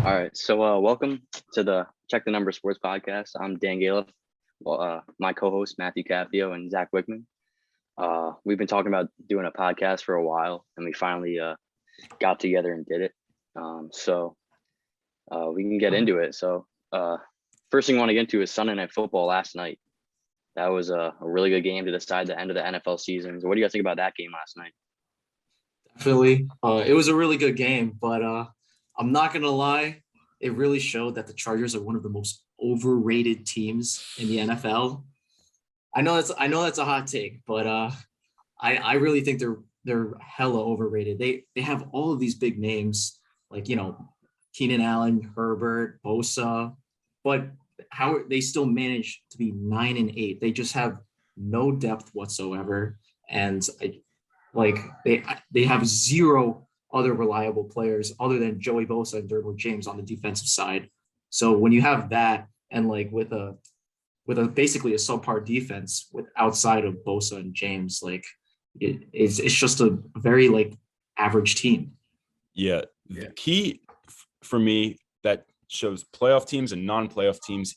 All right, so welcome to the Check the Number Sports Podcast. I'm Dan Galef. My co-host Matthew Capio and Zach Wichman. We've been talking about doing a podcast for a while, and we finally got together and did it. So we can get into it. So first thing I want to get into is Sunday Night Football last night. That was a really good game to decide the end of the NFL season. So what do you guys think about that game last night? Definitely. It was a really good game, but I'm not going to lie. It really showed that the Chargers are one of the most overrated teams in the NFL. I know that's a hot take, but I really think they're hella overrated. They have all of these big names like, Keenan Allen, Herbert, Bosa, but how they still manage to be 9-8. They just have no depth whatsoever. And they have zero other reliable players other than Joey Bosa and Derwin James on the defensive side. So when you have that and with a basically a subpar defense with outside of Bosa and James, it's just a very average team. Yeah. The key for me that shows playoff teams and non-playoff teams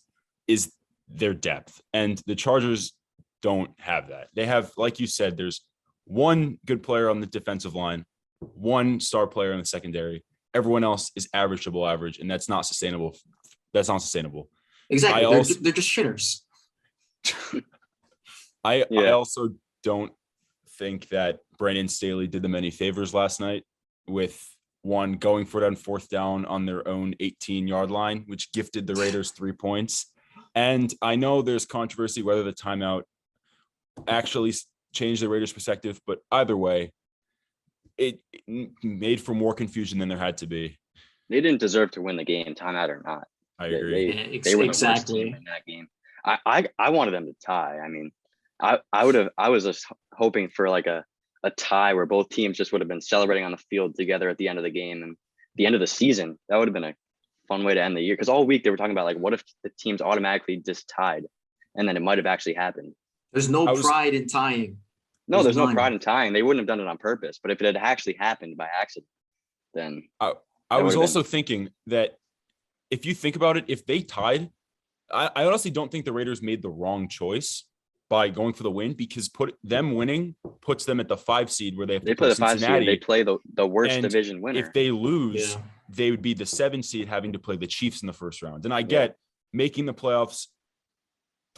is their depth. And the Chargers don't have that. They have, like you said, there's one good player on the defensive line, one star player in the secondary. Everyone else is average to below average, and that's not sustainable. Exactly. They're just shitters. I also don't think that Brandon Staley did them any favors last night with one going for it on fourth down on their own 18-yard line, which gifted the Raiders 3 points. And I know there's controversy whether the timeout actually changed the Raiders' perspective, but either way, it made for more confusion than there had to be. They didn't deserve to win the game, timeout or not. I agree. They were the worst team in that game. I wanted them to tie. I mean, I was just hoping for a tie where both teams just would have been celebrating on the field together at the end of the game and the end of the season. That would have been a fun way to end the year, because all week they were talking about what if the teams automatically just tied, and then it might have actually happened. There's no pride in tying. No, there's no pride in tying. They wouldn't have done it on purpose. But if it had actually happened by accident, then I was also thinking that if you think about it, if they tied, I honestly don't think the Raiders made the wrong choice by going for the win, because them winning puts them at the 5 seed where they have to play the 5 Cincinnati. seed. They play the worst division winner. If they lose, they would be the 7 seed having to play the Chiefs in the first round. And I get making the playoffs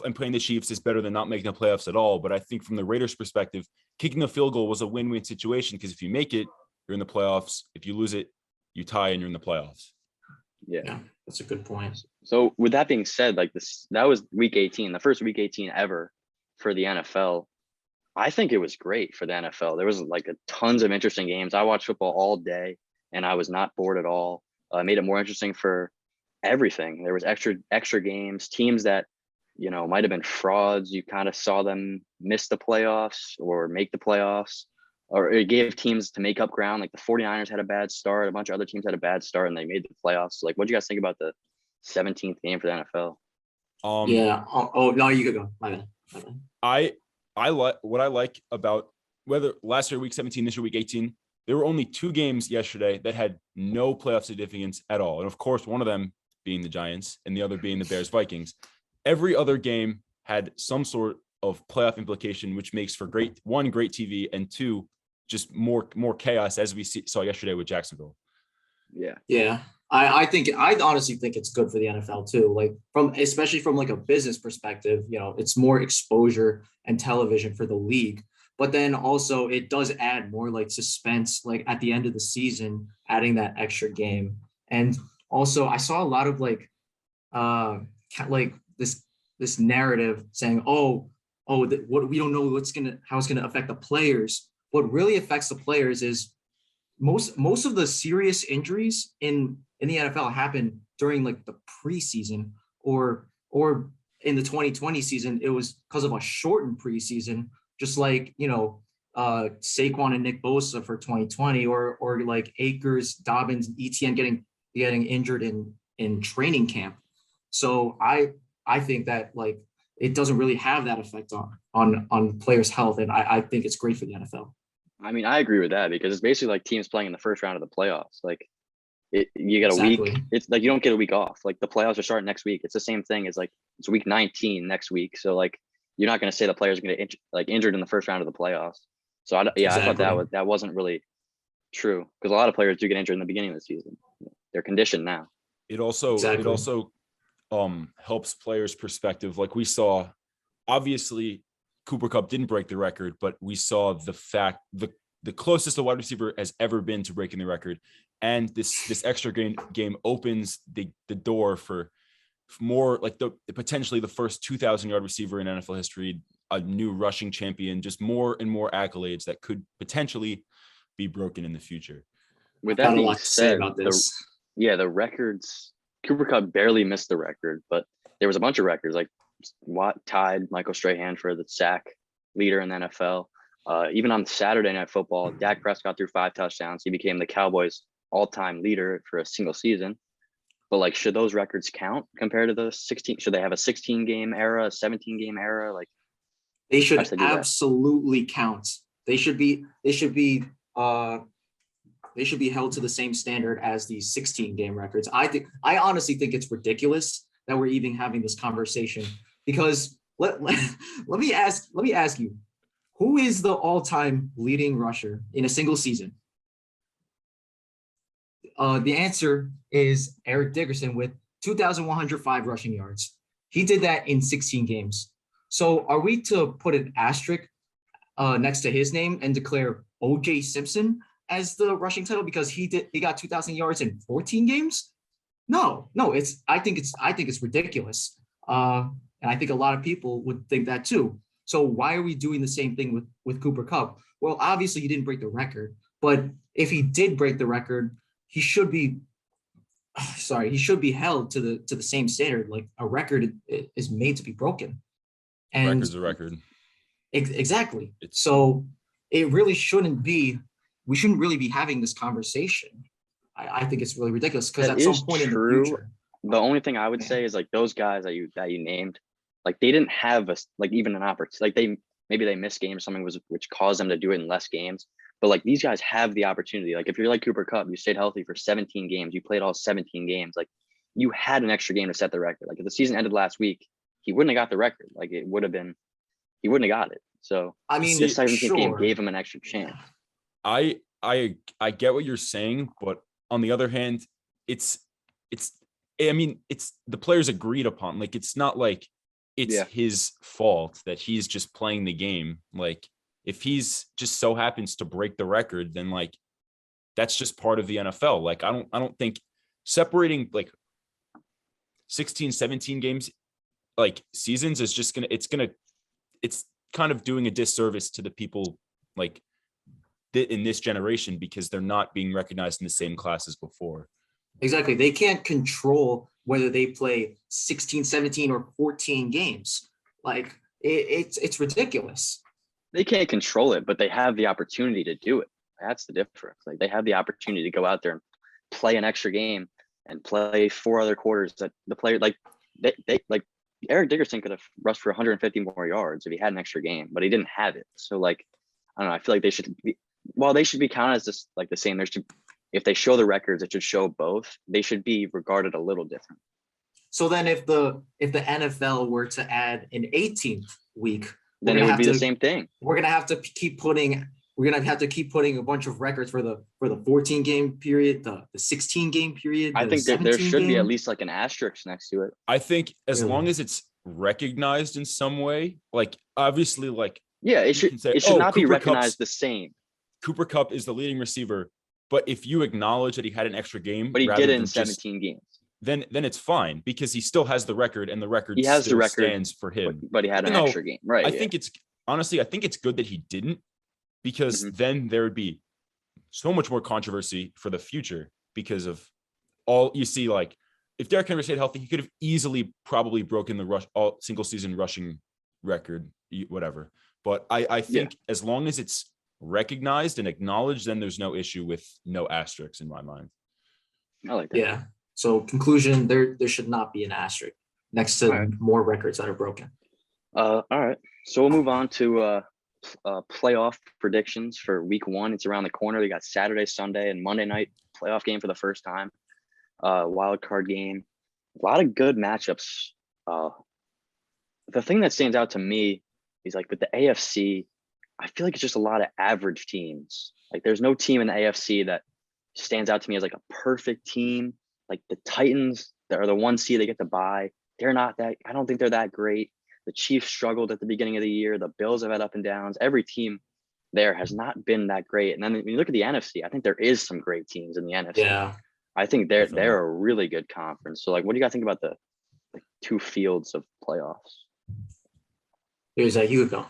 and playing the Chiefs is better than not making the playoffs at all. But I think from the Raiders' perspective, kicking the field goal was a win-win situation, because if you make it, you're in the playoffs. If you lose it, you tie and you're in the playoffs. Yeah, that's a good point. So with that being said, that was week 18, the first week 18 ever for the NFL. I think it was great for the NFL. There was tons of interesting games. I watched football all day and I was not bored at all. I made it more interesting for everything. There was extra games, teams that might have been frauds. You kind of saw them miss the playoffs or make the playoffs, or it gave teams to make up ground. Like the 49ers had a bad start. A bunch of other teams had a bad start and they made the playoffs. So what do you guys think about the 17th game for the NFL? No, you could go. My bad. I like what I like about whether last year, week 17, this year, week 18, there were only 2 games yesterday that had no playoff significance at all. And of course, one of them being the Giants and the other being the Bears-Vikings. Every other game had some sort of playoff implication, which makes for great TV, and 2, just more chaos, as we saw yesterday with Jacksonville. Yeah. I honestly think it's good for the NFL too. Especially from a business perspective, it's more exposure and television for the league. But then also it does add more suspense, at the end of the season, adding that extra game. And also I saw a lot of this narrative saying, what we don't know how it's gonna affect the players. What really affects the players is most of the serious injuries in the NFL happen during the preseason or in the 2020 season. It was because of a shortened preseason, just Saquon and Nick Bosa for 2020, or Akers, Dobbins, ETN getting injured in training camp. So I think that it doesn't really have that effect on players' health, and I think it's great for the NFL. I mean, I agree with that, because it's basically like teams playing in the first round of the playoffs. You get a week. Exactly. It's like you don't get a week off. Like the playoffs are starting next week. It's the same thing as like it's week 19 next week. So like you're not going to say the players are going to get injured in the first round of the playoffs. So I thought Exactly. that wasn't really true because a lot of players do get injured in the beginning of the season. They're conditioned now. It also helps players' perspective. Like we saw, obviously Cooper Kupp didn't break the record, but we saw the closest a wide receiver has ever been to breaking the record. And this extra game opens the door for more like the potentially the first 2,000-yard receiver in NFL history, a new rushing champion, just more and more accolades that could potentially be broken in the future. With Got that a being lot to say said, about this. the records, Cooper Kupp barely missed the record, but there was a bunch of records like Watt tied Michael Strahan for the sack leader in the NFL. Even on Saturday Night Football, Dak Prescott threw 5 touchdowns. He became the Cowboys' all-time leader for a single season. But like, should those records count compared to the 16? Should they have a 16-game era, a 17-game era? Like, They how should should they do that? absolutely count. They should be held to the same standard as the 16-game records. I honestly think it's ridiculous that we're even having this conversation because let me ask you, who is the all-time leading rusher in a single season? The answer is Eric Dickerson with 2,105 rushing yards. He did that in 16 games. So are we to put an asterisk next to his name and declare O.J. Simpson as the rushing title because he got 2,000 yards in 14 games? No, I think it's ridiculous. And I think a lot of people would think that too. So why are we doing the same thing with Cooper Kupp? Well, obviously he didn't break the record, but if he did break the record, he should be held to the same standard. Like a record is made to be broken. And Record's a record. Exactly. So it really shouldn't be. We shouldn't really be having this conversation. I think it's really ridiculous because at some point in the future, the only thing I would say is like those guys that you named, like they didn't have even an opportunity. Like maybe they missed games, something which caused them to do it in less games. But like these guys have the opportunity. Like if you're like Cooper Kupp, you stayed healthy for 17 games, you played all 17 games. Like you had an extra game to set the record. Like if the season ended last week, he wouldn't have got the record. Like he wouldn't have got it. So I mean, this 17th game sure. gave him an extra chance. I get what you're saying, but on the other hand, it's the players agreed upon. Like it's not like it's his fault that he's just playing the game. Like if he's just so happens to break the record, then like that's just part of the NFL. Like I don't think separating like 16, 17 games like seasons is just it's kind of doing a disservice to the people like in this generation because they're not being recognized in the same class as before. Exactly. They can't control whether they play 16, 17 or 14 games. Like it's ridiculous. They can't control it, but they have the opportunity to do it. That's the difference. Like they have the opportunity to go out there and play an extra game and play 4 other quarters that the player like they like Eric Dickerson could have rushed for 150 more yards if he had an extra game, but he didn't have it. So like, I don't know. I feel like they should be counted as just like the same. If they show the records, it should show both. They should be regarded a little different. So then if the NFL were to add an 18th week, then it would be the same thing. We're gonna have to keep putting a bunch of records for the 14 game period, the 16 game period. I think there should be at least like an asterisk next to it. I think as long as it's recognized in some way, like obviously, like it should not be recognized the same. Cooper Kupp is the leading receiver, but if you acknowledge that he had an extra game, but he did it in 17 games, then it's fine because he still has the record and the record stands for him. But he had an extra game, right? I think it's good that he didn't because then there would be so much more controversy for the future because of all you see. Like if Derrick Henry stayed healthy, he could have easily probably broken the all single season rushing record, whatever. But I think as long as it's recognized and acknowledged, then there's no issue with no asterisks in my mind. I like that. Yeah. So conclusion, there should not be an asterisk next to more records that are broken. All right. So we'll move on to playoff predictions for week 1. It's around the corner. We got Saturday, Sunday, and Monday night playoff game for the first time. wild card game. A lot of good matchups. Uh, the thing that stands out to me is like with the AFC, I feel like it's just a lot of average teams. Like there's no team in the AFC that stands out to me as like a perfect team. Like the Titans, that are the 1 seed they get to buy. They're not that. I don't think they're that great. The Chiefs struggled at the beginning of the year. The Bills have had up and downs. Every team there has not been that great. And then when you look at the NFC, I think there is some great teams in the NFC. Yeah. I think Definitely. they're a really good conference. So like, what do you guys think about the two fields of playoffs? Here's that. You go.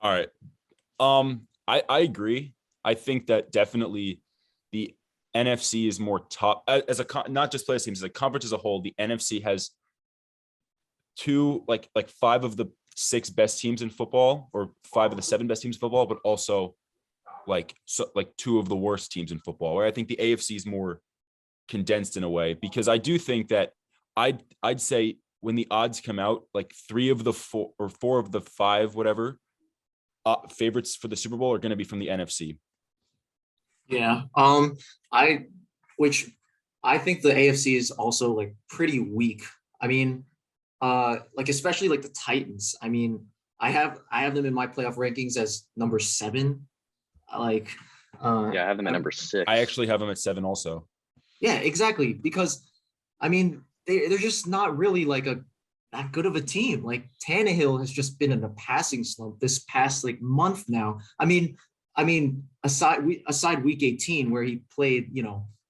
All right. I agree. I think that definitely the NFC is more top as a not just playoff teams, as a conference as a whole. The NFC has two like 5 of the 6 best teams in football, or 5 of the 7 best teams in football, but also like 2 of the worst teams in football. Where I think the AFC is more condensed in a way, because I do think that I'd say when the odds come out, like 3 of the 4 or 4 of the 5, whatever, favorites for the Super Bowl are going to be from the NFC. Yeah. Which I think the AFC is also like pretty weak. I mean, like especially like the Titans. I mean, I have them in my playoff rankings as number 7. Like, Yeah, I have them at number 6. I actually have them at 7 also. Yeah, exactly. Because I mean, they're just not really like that good of a team. Like Tannehill has just been in a passing slump this past like month now. I mean, aside week 18 where he played,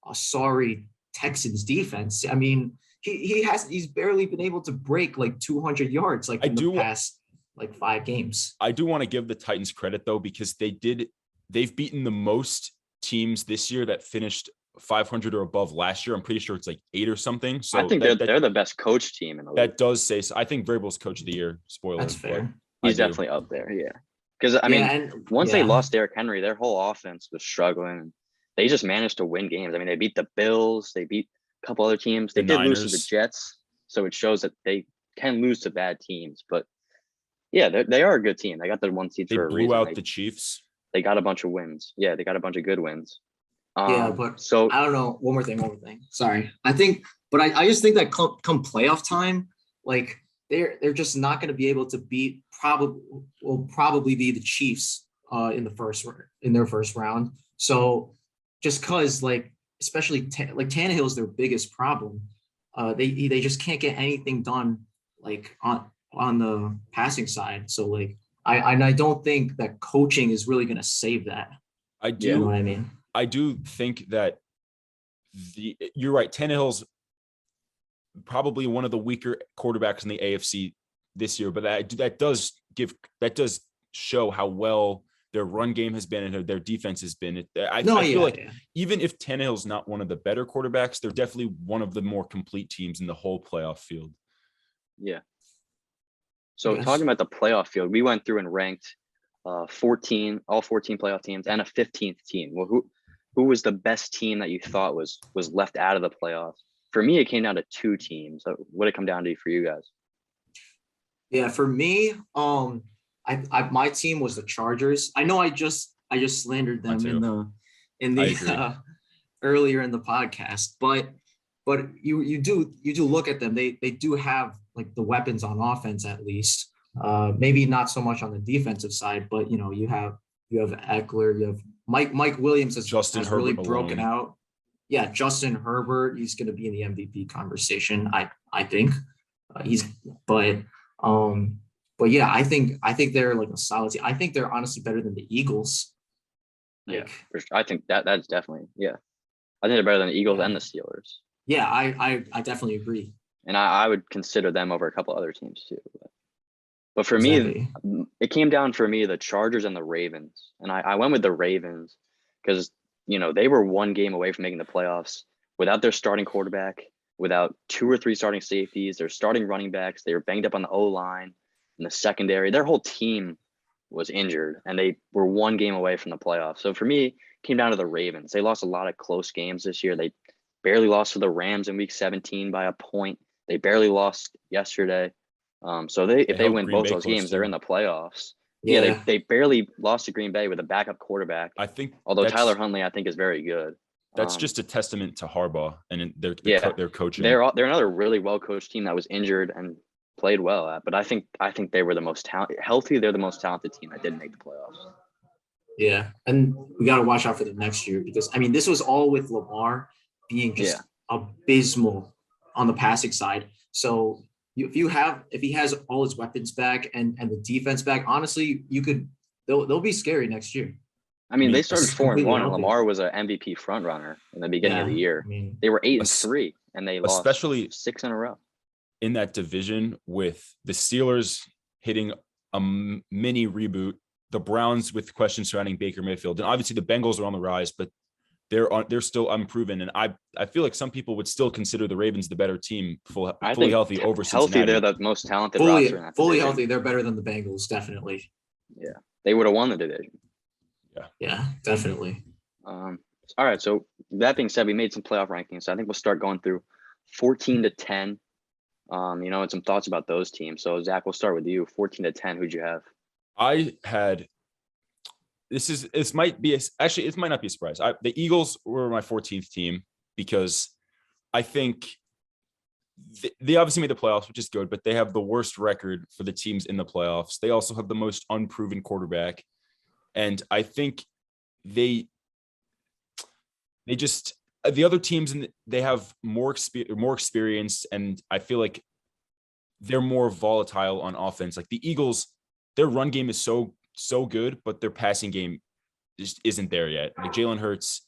a sorry Texans defense. I mean, he's barely been able to break like 200 yards like in the past like 5 games. I do want to give the Titans credit though, because they've beaten the most teams this year that finished 500 or above last year. I'm pretty sure it's like 8 or something. So I think they're the best coach team in the league. That does say so. I think Vrabel's coach of the year. Spoiler. That's fair. He's definitely up there. Yeah. Because I mean, once they lost Derrick Henry, their whole offense was struggling. They just managed to win games. I mean, they beat the Bills. They beat a couple other teams. They did lose to the Jets. So it shows that they can lose to bad teams. But yeah, they are a good team. They got the 1 seed for a reason. They blew out the Chiefs. They got a bunch of wins. Yeah, they got a bunch of good wins. But so I don't know. One more thing. Sorry. I just think that come playoff time, like they're just not going to be able to beat probably be the Chiefs in their first round. So just because like especially Tannehill is their biggest problem. They just can't get anything done like on the passing side. So like I don't think that coaching is really going to save that. I do. You know what I mean? I do think that you're right. Tannehill's probably one of the weaker quarterbacks in the AFC this year, but that does show how well their run game has been and their defense has been. I feel like even if Tannehill's not one of the better quarterbacks, they're definitely one of the more complete teams in the whole playoff field. Yeah. So talking about the playoff field, we went through and ranked all 14 playoff teams and a 15th team. Well, who was the best team that you thought was left out of the playoffs? For me, it came down to 2 teams. What did it come down to for you guys? Yeah, for me, my team was the Chargers. I know I just slandered them in the earlier in the podcast, but you do look at them. They do have like the weapons on offense at least. Maybe not so much on the defensive side, but you have Eckler, you have Mike Williams has really broken out. Yeah, Justin Herbert, he's going to be in the MVP conversation. I think but yeah, I think they're like a solid team. I think they're honestly better than the Eagles. Yeah, for sure. I think that's definitely, yeah. I think they're better than the Eagles and the Steelers. Yeah, I definitely agree. And I would consider them over a couple other teams too. But for me, it came down for me, the Chargers and the Ravens. And I went with the Ravens because, they were 1 game away from making the playoffs without their starting quarterback, without 2 or 3 starting safeties, their starting running backs. They were banged up on the O-line and the secondary. Their whole team was injured and they were 1 game away from the playoffs. So for me, it came down to the Ravens. They lost a lot of close games this year. They barely lost to the Rams in week 17 by a point. They barely lost yesterday. So if they win both those games, they're in the playoffs. Yeah, they barely lost to Green Bay with a backup quarterback. I think, although Tyler Huntley, I think, is very good. That's just a testament to Harbaugh and their coaching. They're another really well coached team that was injured and played well at. But I think they were the most healthy. They're the most talented team that didn't make the playoffs. Yeah, and we got to watch out for them next year because I mean this was all with Lamar being just abysmal on the passing side. So if he has all his weapons back and the defense back, honestly, they'll be scary next year. I mean, they started 4-1, and Lamar was an MVP front runner in the beginning of the year. I mean, they were 8-3, and they lost especially 6 in a row in that division with the Steelers hitting a mini reboot, the Browns with questions surrounding Baker Mayfield, and obviously the Bengals are on the rise, but they're still unproven. And I feel like some people would still consider the Ravens the better team, fully healthy over Cincinnati. Healthy, they're the most talented roster in that fully division. Healthy, they're better than the Bengals, definitely. Yeah, they would have won the division. Yeah, definitely. All right. So that being said, we made some playoff rankings. So I think we'll start going through 14 to 10. And some thoughts about those teams. So Zach, we'll start with you. 14 to 10. Who'd you have? I had. This might not be a surprise. The Eagles were my 14th team because I think they obviously made the playoffs, which is good, but they have the worst record for the teams in the playoffs. They also have the most unproven quarterback. And I think the other teams, they have more experience, and I feel like they're more volatile on offense. Like the Eagles, their run game is so good, but their passing game just isn't there yet. Like Jalen Hurts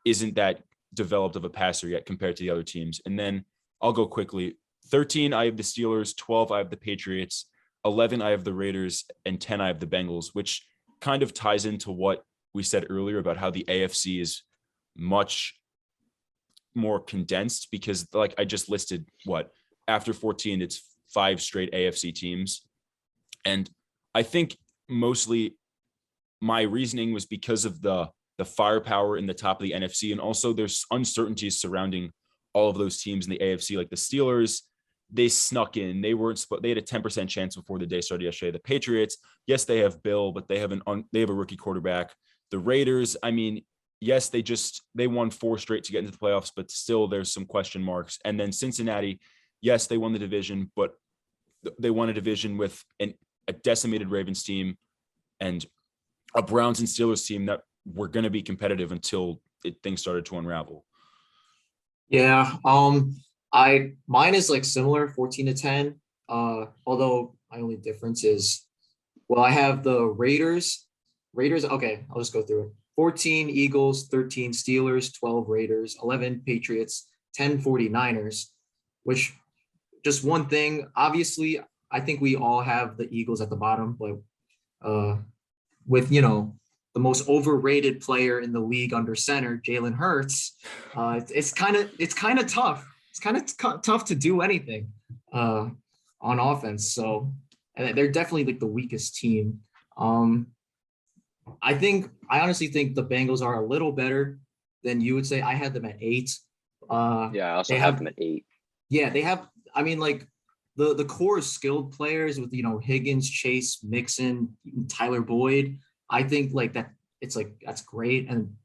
isn't that developed of a passer yet compared to the other teams. And then I'll go quickly. 13, I have the Steelers. 12, I have the Patriots. 11, I have the Raiders. And 10, I have the Bengals, which kind of ties into what we said earlier about how the AFC is much more condensed because like I just listed after 14, it's 5 straight AFC teams. And I think mostly my reasoning was because of the firepower in the top of the NFC. And also there's uncertainties surrounding all of those teams in the AFC, like the Steelers. They snuck in. They had a 10% chance before the day started yesterday. The Patriots, yes, they have Bill, but they have a rookie quarterback. The Raiders, I mean, yes, they won 4 straight to get into the playoffs, but still there's some question marks. And then Cincinnati, yes, they won the division, but they won a division with a decimated Ravens team and a Browns and Steelers team that were going to be competitive until things started to unravel. Yeah. Mine is like similar, 14 to 10. Although my only difference is, I have the Raiders. Okay, I'll just go through it. 14 Eagles, 13 Steelers, 12 Raiders, 11 Patriots, 10 49ers, which just one thing, obviously, I think we all have the Eagles at the bottom, but with, the most overrated player in the league under center, Jalen Hurts, it's kind of tough. It's kind of tough to do anything on offense. So, and they're definitely like the weakest team. I honestly think the Bengals are a little better than you would say. I had them at 8. I also have them at 8. Yeah, they have. I mean, like the core of skilled players with Higgins, Chase, Mixon, Tyler Boyd. I think like that. It's like that's great and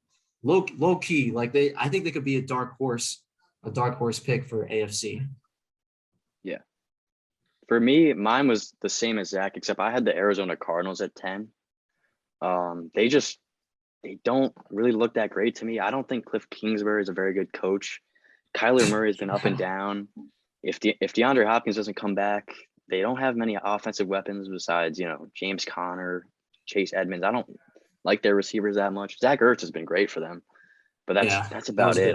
low key. Like I think they could be a dark horse pick for AFC. Yeah. For me, mine was the same as Zach, except I had the Arizona Cardinals at 10. They don't really look that great to me. I don't think Cliff Kingsbury is a very good coach. Kyler Murray has been up and down. If DeAndre Hopkins doesn't come back, they don't have many offensive weapons besides, James Conner, Chase Edmonds. I don't like their receivers that much. Zach Ertz has been great for them, but that's about it.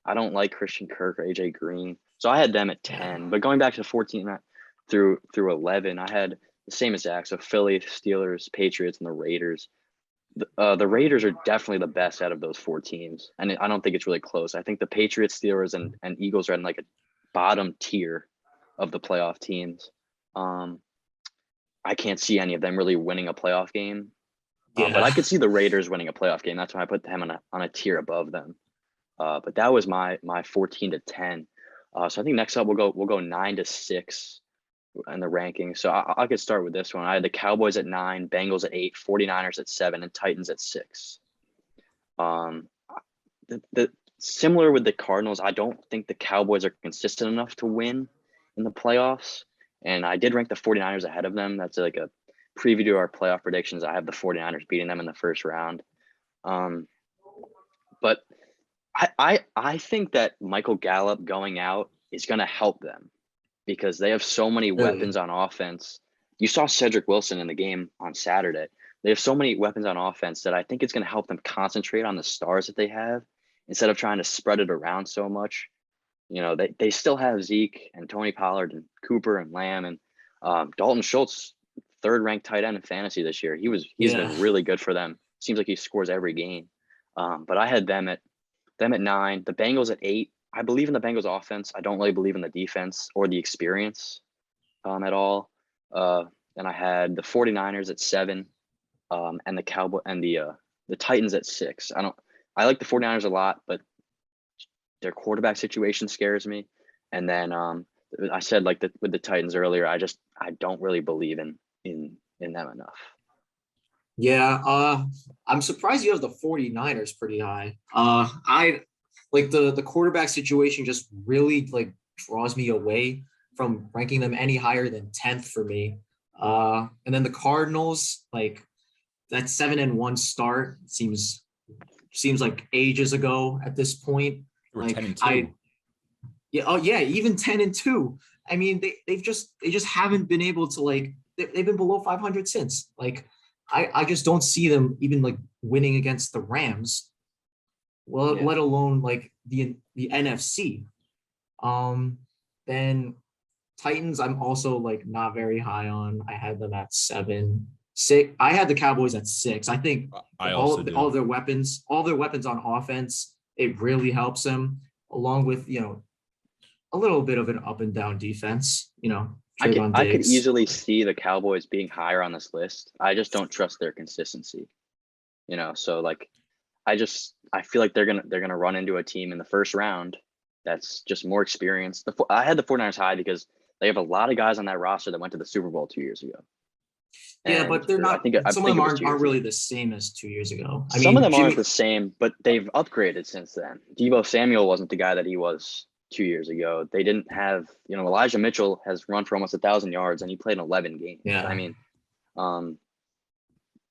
I don't like Christian Kirk or AJ Green. So I had them at 10. But going back to 14 through 11, I had the same as Zach. So Philly, Steelers, Patriots, and the Raiders. The Raiders are definitely the best out of those 4 teams. And I don't think it's really close. I think the Patriots, Steelers, and Eagles are in like a bottom tier of the playoff teams. I can't see any of them really winning a playoff game. But I could see the Raiders winning a playoff game. That's why I put them on a tier above them. But that was my 14 to 10. So I think next up we'll go 9 to 6 in the rankings. So I could start with this one. I had the Cowboys at 9, Bengals at 8, 49ers at 7, and Titans at 6. the similar with the Cardinals, I don't think the Cowboys are consistent enough to win in the playoffs. And I did rank the 49ers ahead of them. That's like a preview to our playoff predictions. I have the 49ers beating them in the first round. But I think that Michael Gallup going out is going to help them because they have so many weapons on offense. You saw Cedric Wilson in the game on Saturday. They have so many weapons on offense that I think it's going to help them concentrate on the stars that they have instead of trying to spread it around so much. You know, they still have Zeke and Tony Pollard and Cooper and Lamb and Dalton Schultz, third-ranked tight end in fantasy this year. He's been really good for them. Seems like he scores every game. But I had them at 9, the Bengals at 8. I believe in the Bengals offense. I don't really believe in the defense or the experience at all. And I had the 49ers at 7, and the Cowboy and the Titans at 6. I like the 49ers a lot, but their quarterback situation scares me. And then I said with the Titans earlier, I don't really believe in them enough. Yeah, I'm surprised you have the 49ers pretty high. I like the quarterback situation just really like draws me away from ranking them any higher than 10th for me. And then the Cardinals, like that 7-1 start seems like ages ago at this point. We're like 10-2. Even 10-2. I mean, they just haven't been able to like they've been below 500 since. Like I just don't see them even like winning against the Rams. Well, let alone like the NFC. Then Titans, I'm also like not very high on. I had them at 7, 6. I had the Cowboys at 6. I think all their weapons on offense, it really helps them, along with a little bit of an up and down defense. I could easily see the Cowboys being higher on this list. I just don't trust their consistency. So like I feel like they're gonna run into a team in the first round that's just more experienced. I had the 49ers high because they have a lot of guys on that roster that went to the Super Bowl 2 years ago. Yeah, but they're not. Some of them aren't really the same as 2 years ago. Some of them aren't the same, but they've upgraded since then. Deebo Samuel wasn't the guy that he was 2 years ago. They didn't have, Elijah Mitchell has run for almost 1,000 yards and he played in 11 games. Yeah. I mean,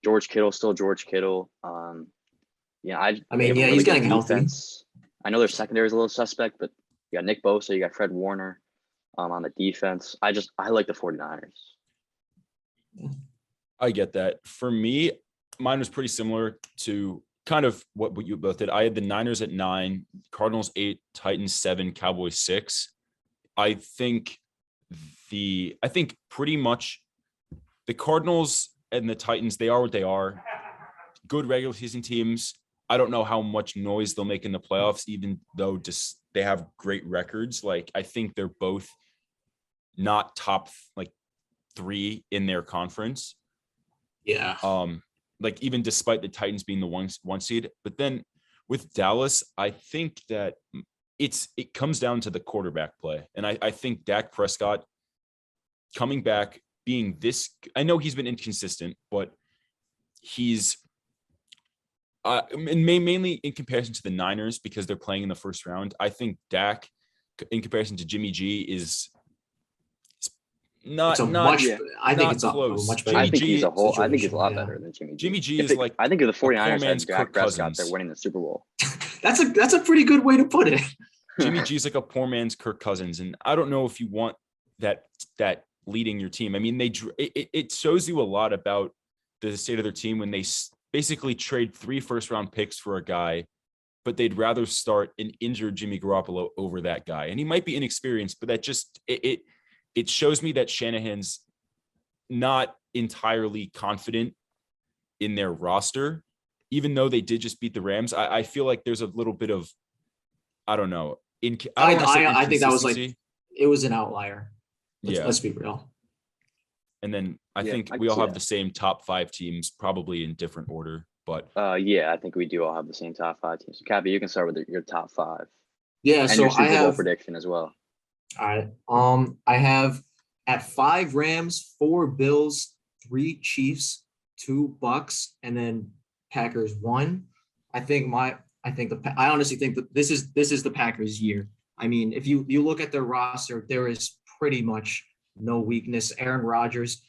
George Kittle, still George Kittle. He's getting healthy. I know their secondary is a little suspect, but you got Nick Bosa, you got Fred Warner on the defense. I like the 49ers. I get that. For me, mine was pretty similar to kind of what you both did. I had the Niners at 9, Cardinals 8, Titans 7, Cowboys 6. I think pretty much the Cardinals and the Titans, they are what they are. Good regular season teams. I don't know how much noise they'll make in the playoffs, even though just they have great records. Like I think they're both not top like 3 in their conference. Yeah. Like even despite the Titans being the one seed, but then with Dallas, I think that it comes down to the quarterback play. And I think Dak Prescott coming back being this, I know he's been inconsistent, but he's mainly in comparison to the Niners because they're playing in the first round. I think Dak in comparison to Jimmy G is not I think it's close. much better. I think he's a lot better than Jimmy G. Jimmy G is like I think if the 49ers had Dak Prescott, Cousins. they're winning the Super Bowl. That's a pretty good way to put it. Jimmy G is like a poor man's Kirk Cousins, and I don't know if you want that leading your team. I mean, it shows you a lot about the state of their team when they basically trade 3 first-round picks for a guy, but they'd rather start an injured Jimmy Garoppolo over that guy. And he might be inexperienced, but that just it shows me that Shanahan's not entirely confident in their roster, even though they did just beat the Rams. I feel like there's a little bit of, I don't know. I think that was it was an outlier. Let's be real. And then I think we all have the same top 5 teams, probably in different order. But I think we do all have the same top 5 teams. So, Capio, you can start with your top 5. Yeah, and so your Super Bowl prediction as well. All right. I have at 5 Rams, 4 Bills, 3 Chiefs, 2 Bucks, and then Packers 1. I think I honestly think that this is the Packers' year. I mean, if you look at their roster, there is pretty much no weakness. Aaron Rodgers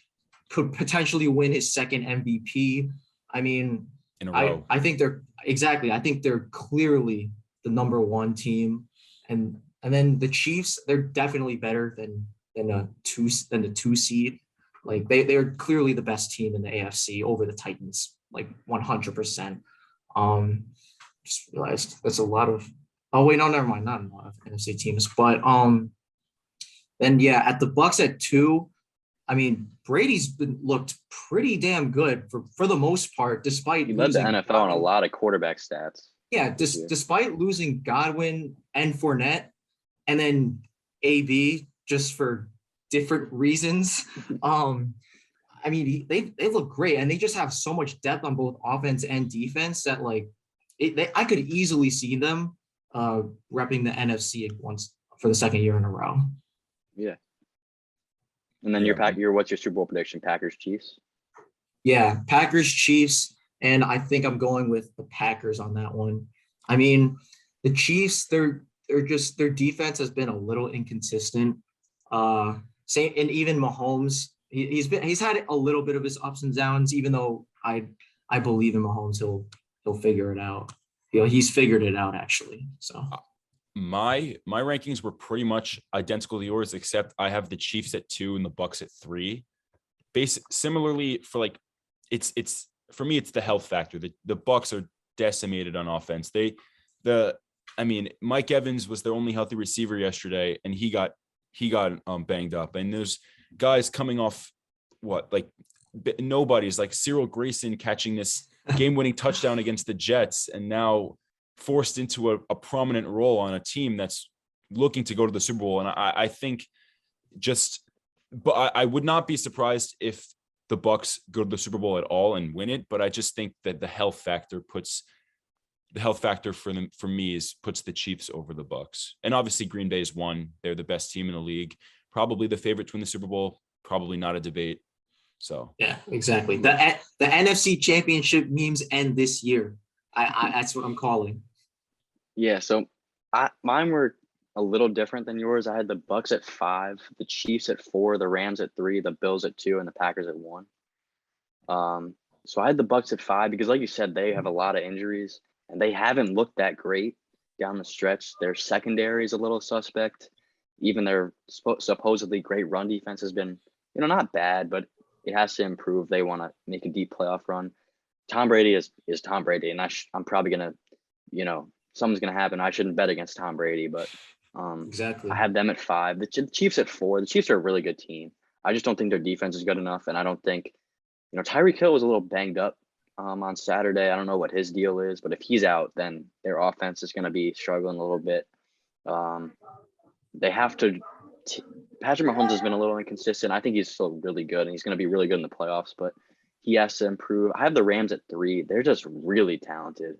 could potentially win his second MVP. I mean, in a row. I think they're clearly the number one team, and then the Chiefs, they're definitely better than the two seed. Like they're clearly the best team in the AFC over the Titans, like 100%. Just realized that's a lot of. Oh wait, no, never mind. Not a lot of NFC teams, but then yeah, at the Bucks at 2. I mean, Brady's looked pretty damn good for the most part, despite he led the NFL on a lot of quarterback stats. Yeah, despite losing Godwin and Fournette, and then AB just for different reasons. I mean, they look great, and they just have so much depth on both offense and defense that I could easily see them repping the NFC once for the second year in a row. Yeah. And then what's your Super Bowl prediction? Packers, Chiefs? Yeah, Packers, Chiefs, and I think I'm going with the Packers on that one. I mean, the Chiefs, their defense has been a little inconsistent. And even Mahomes, he's had a little bit of his ups and downs, even though I believe in Mahomes, he'll figure it out. He's figured it out actually. So my rankings were pretty much identical to yours, except I have the Chiefs at 2 and the Bucks at 3. Similarly, for it's for me, it's the health factor. The Bucks are decimated on offense. Mike Evans was their only healthy receiver yesterday, and he got banged up. And there's guys coming off nobody's like Cyril Grayson catching this game-winning touchdown against the Jets, and now forced into a prominent role on a team that's looking to go to the Super Bowl. And I think but I would not be surprised if the Bucks go to the Super Bowl at all and win it. But I just think that the health factor puts the Chiefs over the Bucks. And obviously Green Bay's won. They're the best team in the league, probably the favorite to win the Super Bowl, probably not a debate. So yeah, exactly. The NFC Championship memes end this year. That's what I'm calling. Yeah, so mine were a little different than yours. I had the Bucks at 5, the Chiefs at 4, the Rams at 3, the Bills at 2, and the Packers at 1. So I had the Bucks at 5 because, like you said, they have a lot of injuries and they haven't looked that great down the stretch. Their secondary is a little suspect. Even their supposedly great run defense has been, not bad, but it has to improve. They want to make a deep playoff run. Tom Brady is Tom Brady, and I'm probably gonna, something's gonna happen. I shouldn't bet against Tom Brady, but exactly. I have them at 5. The Chiefs at 4. The Chiefs are a really good team. I just don't think their defense is good enough, and I don't think, Tyreek Hill was a little banged up on Saturday. I don't know what his deal is, but if he's out, then their offense is going to be struggling a little bit. They have to. Patrick Mahomes has been a little inconsistent. I think he's still really good, and he's going to be really good in the playoffs, but he has to improve. I have the Rams at 3. They're just really talented,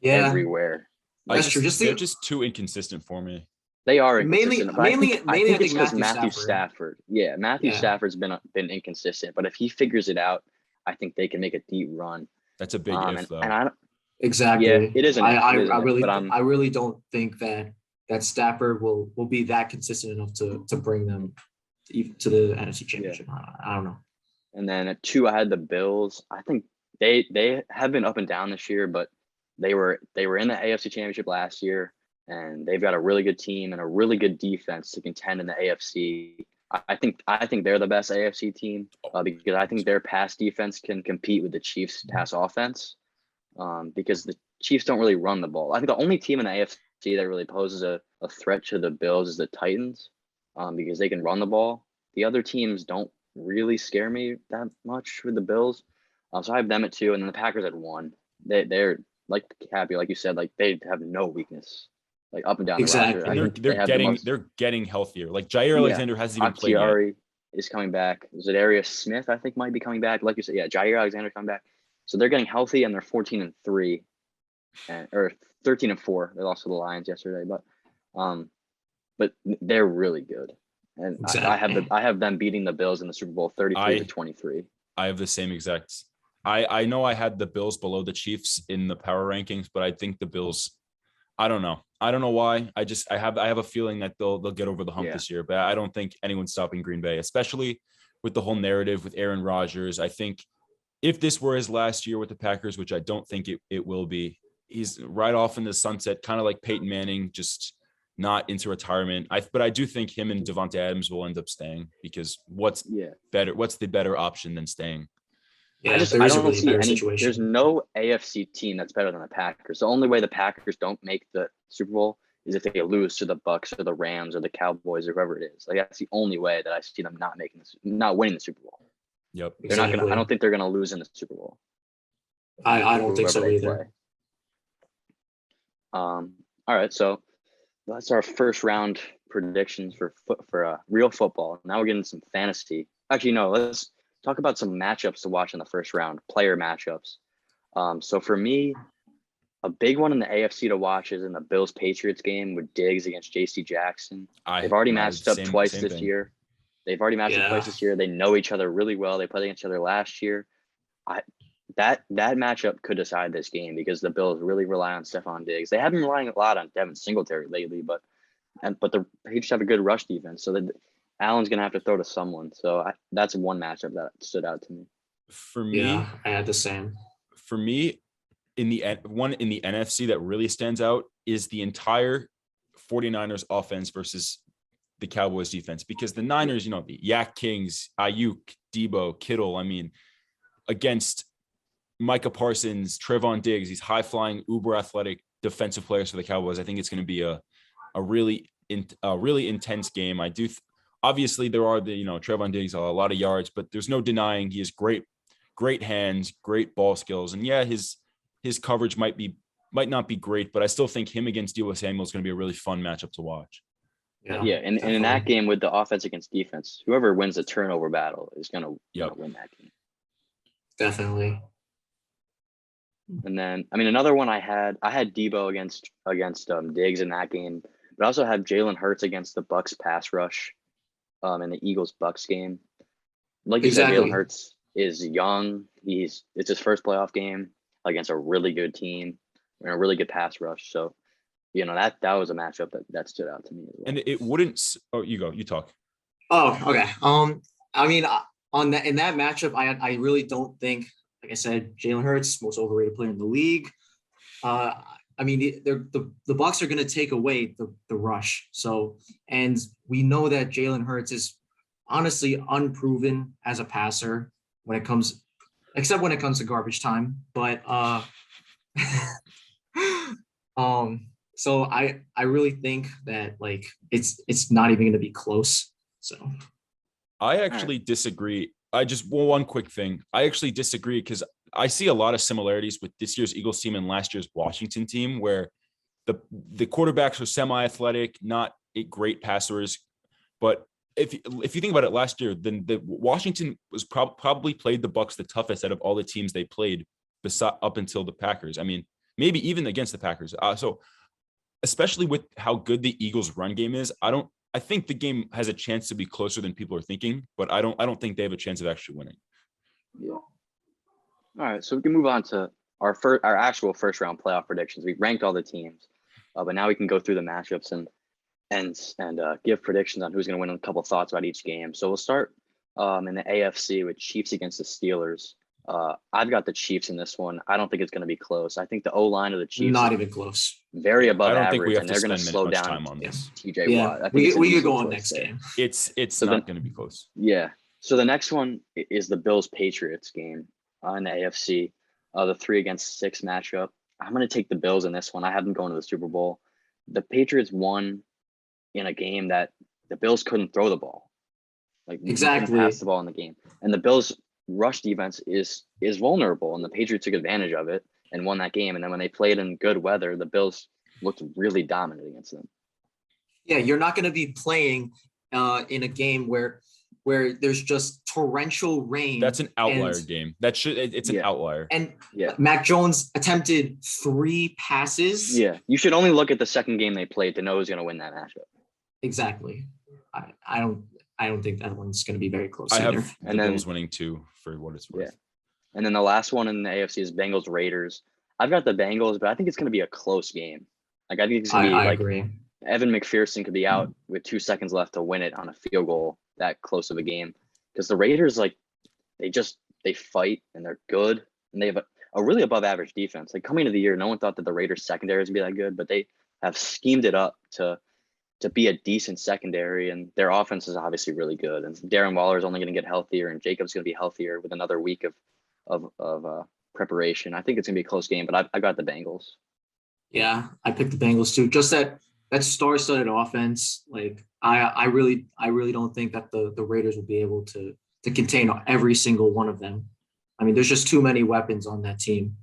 everywhere. That's true. They're just too inconsistent for me. They are mainly. I think it's because Matthew Stafford. Yeah, Matthew Stafford's been inconsistent, but if he figures it out, I think they can make a deep run. That's a big if, though. And I don't, exactly. Yeah, it is. I really don't think that Stafford will be that consistent enough to bring them to the NFC Championship. Yeah. I don't know. And then at 2, I had the Bills. I think they have been up and down this year, but they were in the AFC Championship last year, and they've got a really good team and a really good defense to contend in the AFC. I think they're the best AFC team because I think their pass defense can compete with the Chiefs' pass offense because the Chiefs don't really run the ball. I think the only team in the AFC that really poses a threat to the Bills is the Titans because they can run the ball. The other teams don't really scare me that much with the Bills. So I have them at 2, and then the Packers at 1. They're like Capio, like you said, like they have no weakness, like up and down. Exactly. The roster. They're getting healthier. Like Jair Alexander hasn't even played yet. Is coming back. Zadarius Smith, I think, might be coming back. Like you said, Jair Alexander coming back. So they're getting healthy, and they're 14-3, or 13-4. They lost to the Lions yesterday, but they're really good. And exactly. I have them beating the Bills in the Super Bowl 33-23. I have the same exact I know I had the Bills below the Chiefs in the power rankings, but I think the Bills, I don't know. I don't know why. I have a feeling that they'll get over the hump this year, but I don't think anyone's stopping Green Bay, especially with the whole narrative with Aaron Rodgers. I think if this were his last year with the Packers, which I don't think it will be, he's right off in the sunset, kind of like Peyton Manning, just not into retirement. But I do think him and Devonta Adams will end up staying, because what's the better option than staying? Yeah, I don't don't really see better any. situation. There's no AFC team that's better than the Packers. The only way the Packers don't make the Super Bowl is if they lose to the Bucks or the Rams or the Cowboys or whoever it is. Like, that's the only way that I see them not winning the Super Bowl. Yep. They're not gonna. I don't think they're gonna lose in the Super Bowl. I don't think so either. All right, so that's our first round predictions for real football. Now we're getting some fantasy. Actually, no, let's talk about some matchups to watch in the first round, player matchups. So for me, a big one in the AFC to watch is in the Bills-Patriots game with Diggs against J.C. Jackson. They've already matched up twice this year. They've already matched up twice this year. They know each other really well. They played against each other last year. That matchup could decide this game, because the Bills really rely on Stephon Diggs. They have been relying a lot on Devin Singletary lately, but the Patriots have a good rush defense, so that Allen's gonna have to throw to someone. So that's one matchup that stood out to me. For me, I had the same. For me, in the NFC that really stands out is the entire 49ers offense versus the Cowboys defense, because the Niners, the Yak Kings, Ayuk, Debo, Kittle, I mean, against Micah Parsons, Trevon Diggs, these high-flying, uber-athletic defensive players for the Cowboys, I think it's going to be a really intense game. Obviously there are Trevon Diggs, a lot of yards, but there's no denying he has great hands, great ball skills, and his coverage might not be great, but I still think him against Deebo Samuel is going to be a really fun matchup to watch. Yeah, and in that game with the offense against defense, whoever wins the turnover battle is going to win that game. Definitely. And then, another one I had Debo against Diggs in that game, but I also had Jalen Hurts against the Bucks pass rush in the Eagles-Bucks game. Like you said, Jalen Hurts is young. It's his first playoff game against a really good team and a really good pass rush. So, that was a matchup that stood out to me as well. And it wouldn't. Oh, you talk. Oh, okay. In that matchup, I really don't think, like I said, Jalen Hurts, most overrated player in the league. The Bucs are going to take away the rush. So, and we know that Jalen Hurts is honestly unproven as a passer except when it comes to garbage time. But so I really think that it's not even going to be close. So I actually disagree. One quick thing. I actually disagree, because I see a lot of similarities with this year's Eagles team and last year's Washington team, where the quarterbacks are semi-athletic, not great passers. But if you think about it, last year, then the Washington was probably played the Bucs the toughest out of all the teams they played, up until the Packers. Maybe even against the Packers. So especially with how good the Eagles' run game is, I think the game has a chance to be closer than people are thinking, but I don't think they have a chance of actually winning. Yeah. All right, so we can move on to our actual first round playoff predictions. We've ranked all the teams, but now we can go through the matchups and give predictions on who's going to win, a couple of thoughts about each game. So we'll start in the AFC with Chiefs against the Steelers. I've got the Chiefs in this one. I don't think it's going to be close. I think the O-line of the Chiefs not even close. Very above average. Think we have and they're going to slow down time on this. TJ Watt. I think we could go on next game. It's not going to be close. Yeah. So the next one is the Bills-Patriots game in the AFC, the 3-against-6 matchup. I'm going to take the Bills in this one. I have them going to the Super Bowl. The Patriots won in a game that the Bills couldn't throw the ball. Exactly. Couldn't pass the ball in the game. And the Bills' rush defense is vulnerable, and the Patriots took advantage of it and won that game. And then when they played in good weather, the Bills looked really dominant against them. Yeah, you're not going to be playing in a game where there's just torrential rain. That's an outlier game. It's an outlier. And Mac Jones attempted 3 passes. Yeah, you should only look at the second game they played to know who's going to win that matchup. Exactly. I don't think that one's going to be very close. I have the Bills winning too, for what it's worth. And then the last one in the AFC is Bengals Raiders. I've got the Bengals, but I think it's going to be a close game. Like I think it's going to be I like agree. Evan McPherson could be out with 2 seconds left to win it on a field goal that close of a game. Because the Raiders, like, they fight and they're good and they have a really above average defense. Like coming into the year, no one thought that the Raiders secondary was gonna be that good, but they have schemed it up to be a decent secondary, and their offense is obviously really good. And Darren Waller is only going to get healthier, and Jacob's going to be healthier with another week of preparation. I think it's going to be a close game, but I got the Bengals. Yeah, I picked the Bengals too. Just that star-studded offense. Like I really don't think that the Raiders will be able to contain every single one of them. I mean, there's just too many weapons on that team.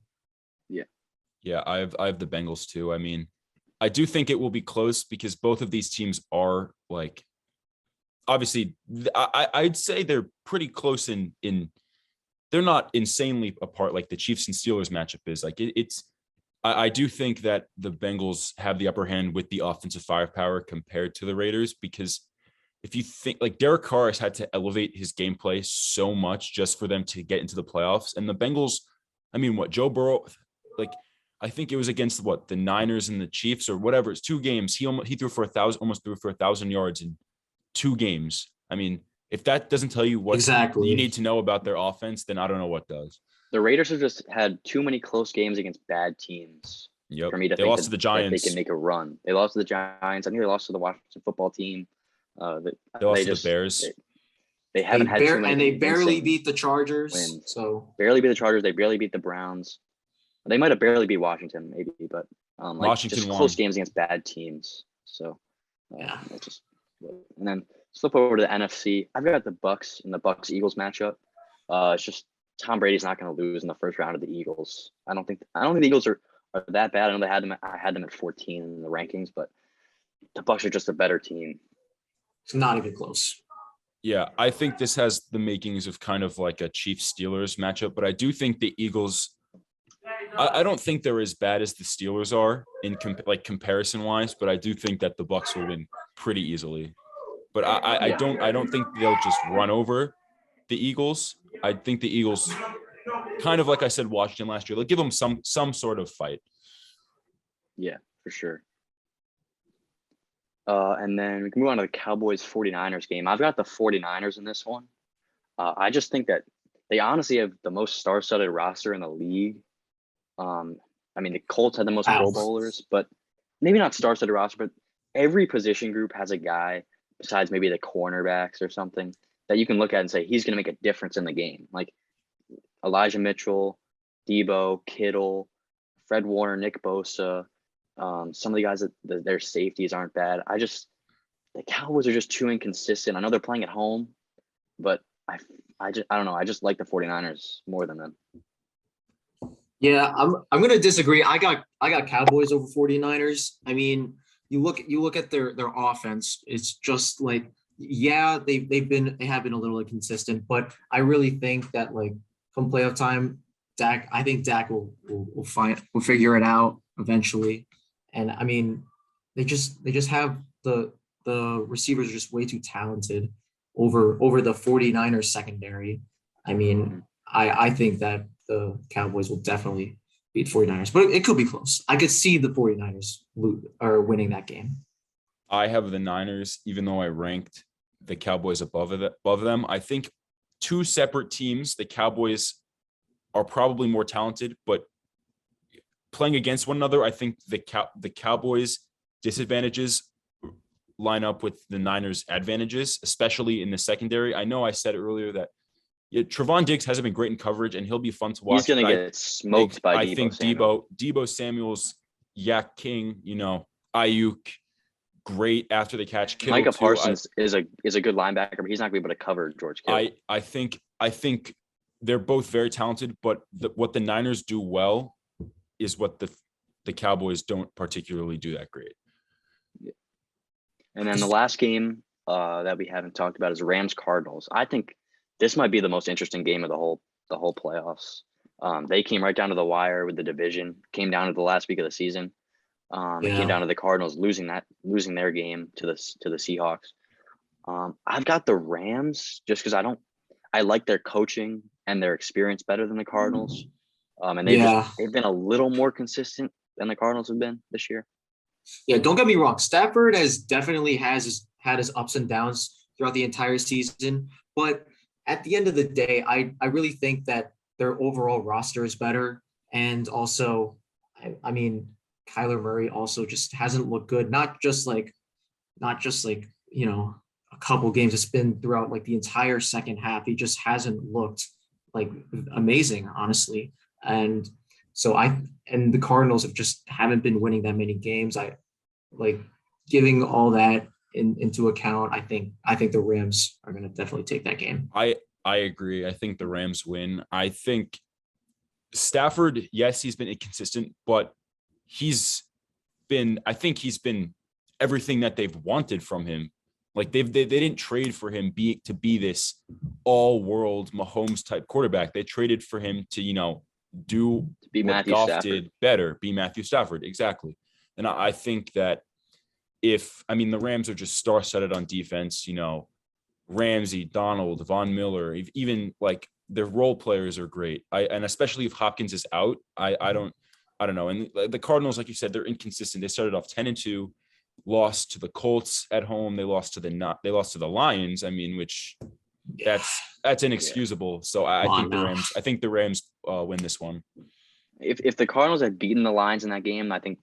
Yeah, I have the Bengals too. I mean, I do think it will be close because both of these teams are like, obviously, I'd say they're pretty close in they're not insanely apart like the Chiefs and Steelers matchup is. Like I do think that the Bengals have the upper hand with the offensive firepower compared to the Raiders, because if you think like Derek Carr has had to elevate his gameplay so much just for them to get into the playoffs, and the Bengals, I mean, what Joe Burrow, like I think it was against the Niners and the Chiefs or whatever. It's 2 games. He threw for 1,000, almost threw for 1,000 yards in 2 games. I mean, if that doesn't tell you what Exactly you need to know about their offense, then I don't know what does. The Raiders have just had too many close games against bad teams for me to think lost to the Giants. that they can make a run. They lost to the Giants. I think they lost to the Washington football team. They lost to the Bears. They haven't had too many. And they barely beat the Chargers. Wins. So barely beat the Chargers. They barely beat the Browns. They might have barely beat Washington, maybe, but like Washington just won. close games against bad teams. So yeah. And then flip over to the NFC. I've got the Bucks and the Bucks Eagles matchup. It's just Tom Brady's not going to lose in the first round of the Eagles. I don't think the Eagles are that bad. I know I had them at 14 in the rankings, but the Bucks are just a better team. It's not even close. Yeah, I think this has the makings of kind of like a Chiefs Steelers matchup, but I do think the Eagles, I don't think they're as bad as the Steelers are in comparison wise, but I do think that the Bucks will win pretty easily. But I don't think they'll just run over the Eagles. I think the Eagles, kind of like I said, Washington last year, they'll give them some sort of fight. Yeah, for sure. And then we can move on to the Cowboys 49ers game. I've got the 49ers in this one. I just think that they honestly have the most star-studded roster in the league. I mean, the Colts had the most Pro Bowlers, but maybe not star-studded roster, but every position group has a guy besides maybe the cornerbacks or something that you can look at and say he's going to make a difference in the game. Like Elijah Mitchell, Debo, Kittle, Fred Warner, Nick Bosa. Some of the guys that their safeties aren't bad. The Cowboys are just too inconsistent. I know they're playing at home, but I don't know. I just like the 49ers more than them. Yeah, I'm going to disagree. I got Cowboys over 49ers. I mean, you look at their offense. It's just like, yeah, they have been a little inconsistent, but I really think that like come playoff time, Dak will figure it out eventually. And I mean, they just have the receivers are just way too talented over the 49ers secondary. I mean, I think that the Cowboys will definitely beat 49ers, but it could be close. I could see the 49ers winning that game. I have the Niners, even though I ranked the Cowboys above them. I think 2 separate teams, the Cowboys are probably more talented, but playing against one another, I think the Cowboys' disadvantages line up with the Niners' advantages, especially in the secondary. I know I said earlier that Trevon Diggs hasn't been great in coverage, and he'll be fun to watch. He's going to get smoked by Debo. I think Debo Samuel's Yak King, Ayuk, great after the catch. Kittle Micah too. Parsons is a good linebacker, but he's not going to be able to cover George Kittle. I think they're both very talented, but what the Niners do well is what the Cowboys don't particularly do that great. Yeah. And then the last game that we haven't talked about is Rams Cardinals. I think this might be the most interesting game of the whole playoffs. They came right down to the wire with the division. Came down to the last week of the season. It came down to the Cardinals losing their game to the Seahawks. I've got the Rams just because I like their coaching. and their experience better than the Cardinals. And Yeah. they've been a little more consistent than the Cardinals have been this year. Yeah, don't get me wrong. Stafford has definitely had his ups and downs throughout the entire season. But at the end of the day, I really think that their overall roster is better. And also, I mean, Kyler Murray also just hasn't looked good. Not just like, a couple games. It's been throughout like the entire second half. He just hasn't looked like amazing, honestly. And so and the Cardinals haven't been winning that many games. I like giving all that into account. I think the Rams are going to definitely take that game. I agree. I think the Rams win. I think Stafford, yes, he's been inconsistent, but I think he's been everything that they've wanted from him. Like they didn't trade for him to be this all-world Mahomes type quarterback. They traded for him to, do be what Matthew Goff Stafford. did better, be Matthew Stafford. Exactly. And I think that the Rams are just star-studded on defense, Ramsey, Donald, Von Miller, even like their role players are great. And especially if Hopkins is out, I don't know. And the Cardinals, like you said, they're inconsistent. They started off 10-2, lost to the Colts at home. They lost to the Lions. Which that's inexcusable. So I think the Rams win this one. If the Cardinals had beaten the Lions in that game, I think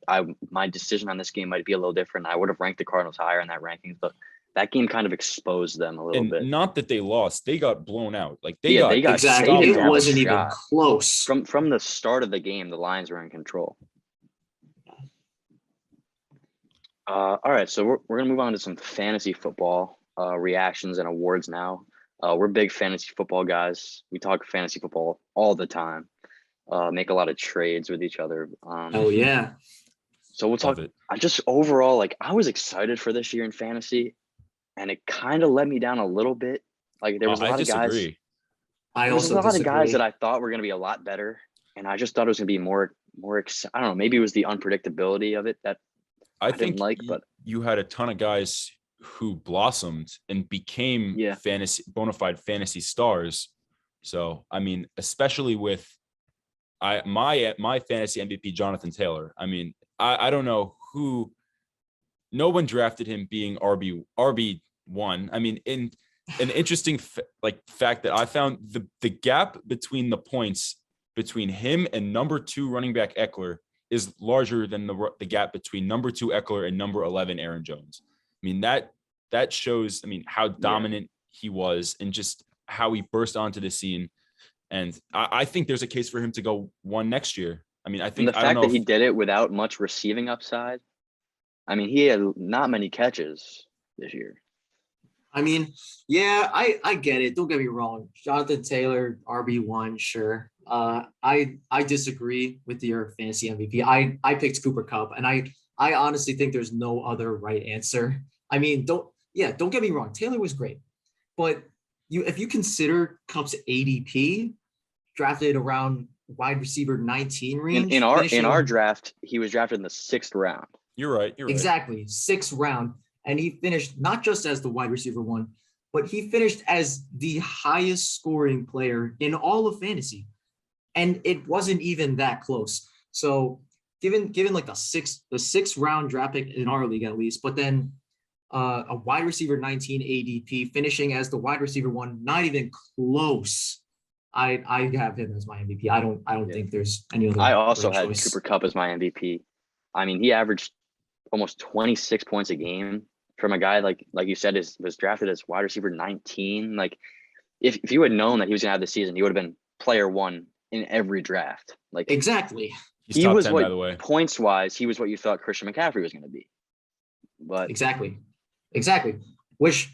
my decision on this game might be a little different. I would have ranked the Cardinals higher in that rankings, but that game kind of exposed them a little bit. Not that they lost; they got blown out. Like they got exactly. It wasn't even close. From the start of the game, the Lions were in control. All right, so we're gonna move on to some fantasy football reactions and awards now. We're big fantasy football guys. We talk fantasy football all the time. Make a lot of trades with each other. Oh yeah. So we'll talk. I just overall, I was excited for this year in fantasy, and it kind of let me down a little bit. Like there was a lot of guys. There was a lot of guys that I thought were going to be a lot better, and I just thought it was going to be more. I don't know. Maybe it was the unpredictability of it that I didn't like. But you had a ton of guys who blossomed and became bona fide fantasy stars. So especially with my fantasy MVP, Jonathan Taylor. I don't know who. No one drafted him being RB1. In an interesting fact that I found, the gap between the points between him and number 2 running back Eckler is larger than the gap between number 2 Eckler and number 11 Aaron Jones. That shows how dominant he was and just how he burst onto the scene. And I think there's a case for him to go 1 next year. I think the fact that he did it without much receiving upside. He had not many catches this year. I get it. Don't get me wrong. Jonathan Taylor, RB1, sure. I disagree with your fantasy MVP. I picked Cooper Kupp, and I honestly think there's no other right answer. Don't get me wrong. Taylor was great, but if you consider Kupp's ADP, drafted around wide receiver 19 range. In our draft, he was drafted in the 6th round. You're right. Exactly. 6th round. And he finished not just as the wide receiver 1, but he finished as the highest scoring player in all of fantasy. And it wasn't even that close. So given like the 6th round draft pick in our league at least, but then a wide receiver 19 ADP finishing as the wide receiver 1, not even close. I have him as my MVP. I don't think there's any other. I also had choice. Cooper Kupp as my MVP. He averaged almost 26 points a game from a guy like you said was drafted as wide receiver 19. If you had known that he was gonna have this season, he would have been player 1 in every draft. Exactly. He was 10, by the way. Points wise, he was what you thought Christian McCaffrey was gonna be. But exactly. Which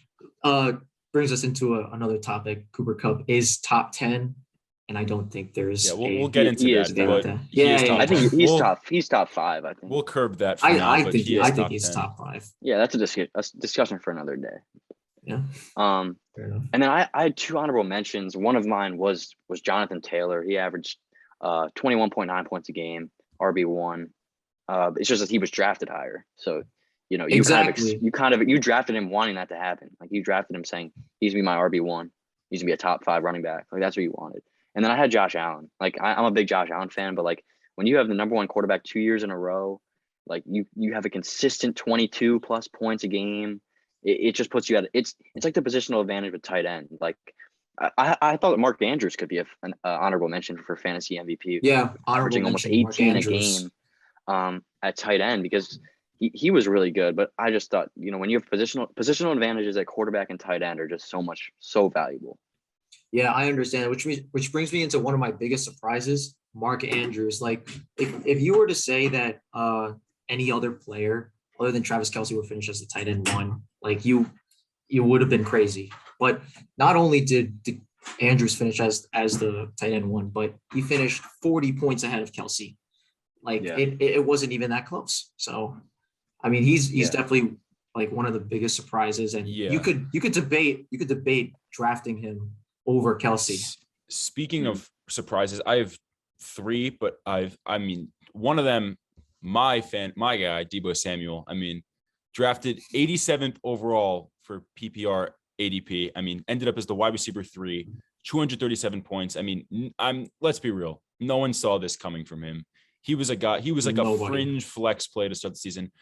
brings us into another topic. Cooper Kupp is top 10, and I don't think there's. Yeah, we'll get into that. I think he's top 5. I think we'll curb that. I think he's top 5. Yeah, that's a discussion for another day. Yeah. Fair enough. And then I had 2 honorable mentions. One of mine was Jonathan Taylor. He averaged 21.9 points a game, RB1. It's just that he was drafted higher, so. You drafted him wanting that to happen. You drafted him saying he's gonna be my RB1. He's gonna be a top 5 running back. That's what you wanted. And then I had Josh Allen. Like I'm a big Josh Allen fan, but like when you have the number one quarterback 2 years in a row, like you have a consistent 22 plus points a game, it just puts you at it's like the positional advantage with tight end. Like I thought that Mark Andrews could be an honorable mention for fantasy MVP, Yeah, honorable averaging almost mention, Mark 18 a Andrews. game at tight end because he was really good. But I just thought, when you have positional advantages at quarterback and tight end are just so valuable. Yeah, I understand. Which brings me into one of my biggest surprises, Mark Andrews. Like, if you were to say that any other player other than Travis Kelce would finish as the tight end one, like you would have been crazy. But not only did Andrews finish as the tight end one, but he finished 40 points ahead of Kelce. Like Yeah. it wasn't even that close. So, I mean, he's Yeah. definitely like one of the biggest surprises. And you could debate drafting him over Kelce. Speaking of surprises, I have three, but one of them, my guy, Deebo Samuel, drafted 87th overall for PPR ADP. Ended up as the wide receiver 3, 237 points. Let's be real. No one saw this coming from him. He was like a fringe flex play to start the season.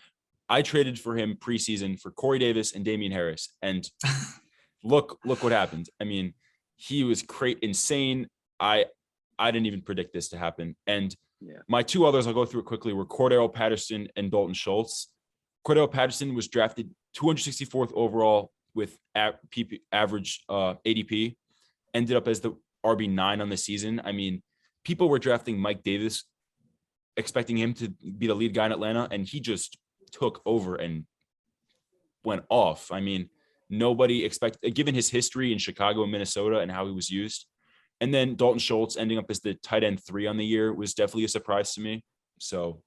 I traded for him preseason for Corey Davis and Damian Harris. And look what happened. He was insane. I didn't even predict this to happen. And my two others, I'll go through it quickly, were Cordell Patterson and Dalton Schultz. Cordell Patterson was drafted 264th overall with average ADP, ended up as the RB9 on the season. People were drafting Mike Davis, expecting him to be the lead guy in Atlanta, and he just took over and went off. Nobody expected, given his history in Chicago and Minnesota and how he was used. And then Dalton Schultz ending up as the tight end 3 on the year was definitely a surprise to me. So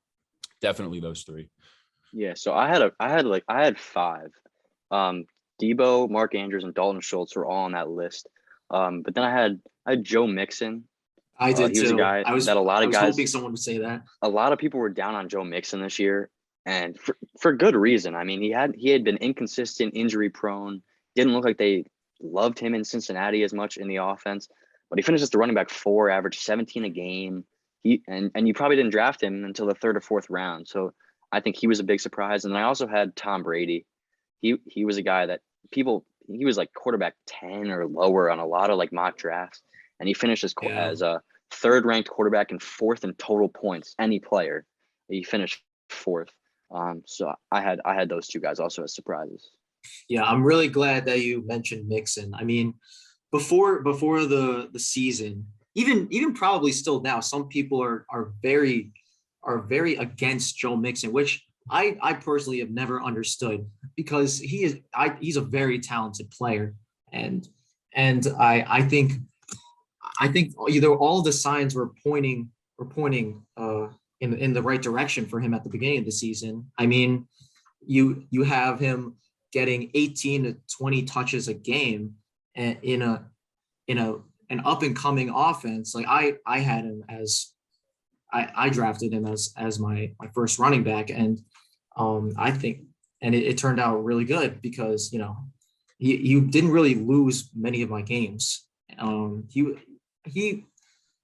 definitely those 3. Yeah. So I had 5. Deebo, Mark Andrews, and Dalton Schultz were all on that list. But then I had Joe Mixon. I did he was too. a guy I was hoping someone would say that. A lot of people were down on Joe Mixon this year, and for good reason. He had been inconsistent, injury prone. Didn't look like they loved him in Cincinnati as much in the offense. But he finished as the running back 4, averaged 17 a game. And you probably didn't draft him until the 3rd or 4th round. So I think he was a big surprise. And then I also had Tom Brady. He was a guy that he was like quarterback 10 or lower on a lot of like mock drafts. And he finished as a 3rd ranked quarterback and 4th in total points, any player. He finished 4th. So I had those 2 guys also as surprises. Yeah, I'm really glad that you mentioned Mixon. Before the season, even probably still now, some people are very against Joe Mixon, which I personally have never understood, because he's a very talented player, and I think either all the signs were pointing in the right direction for him at the beginning of the season. You have him getting 18 to 20 touches a game in an up and coming offense. Like I had him as I drafted him as my first running back, and I think it turned out really good, because he didn't really lose many of my games.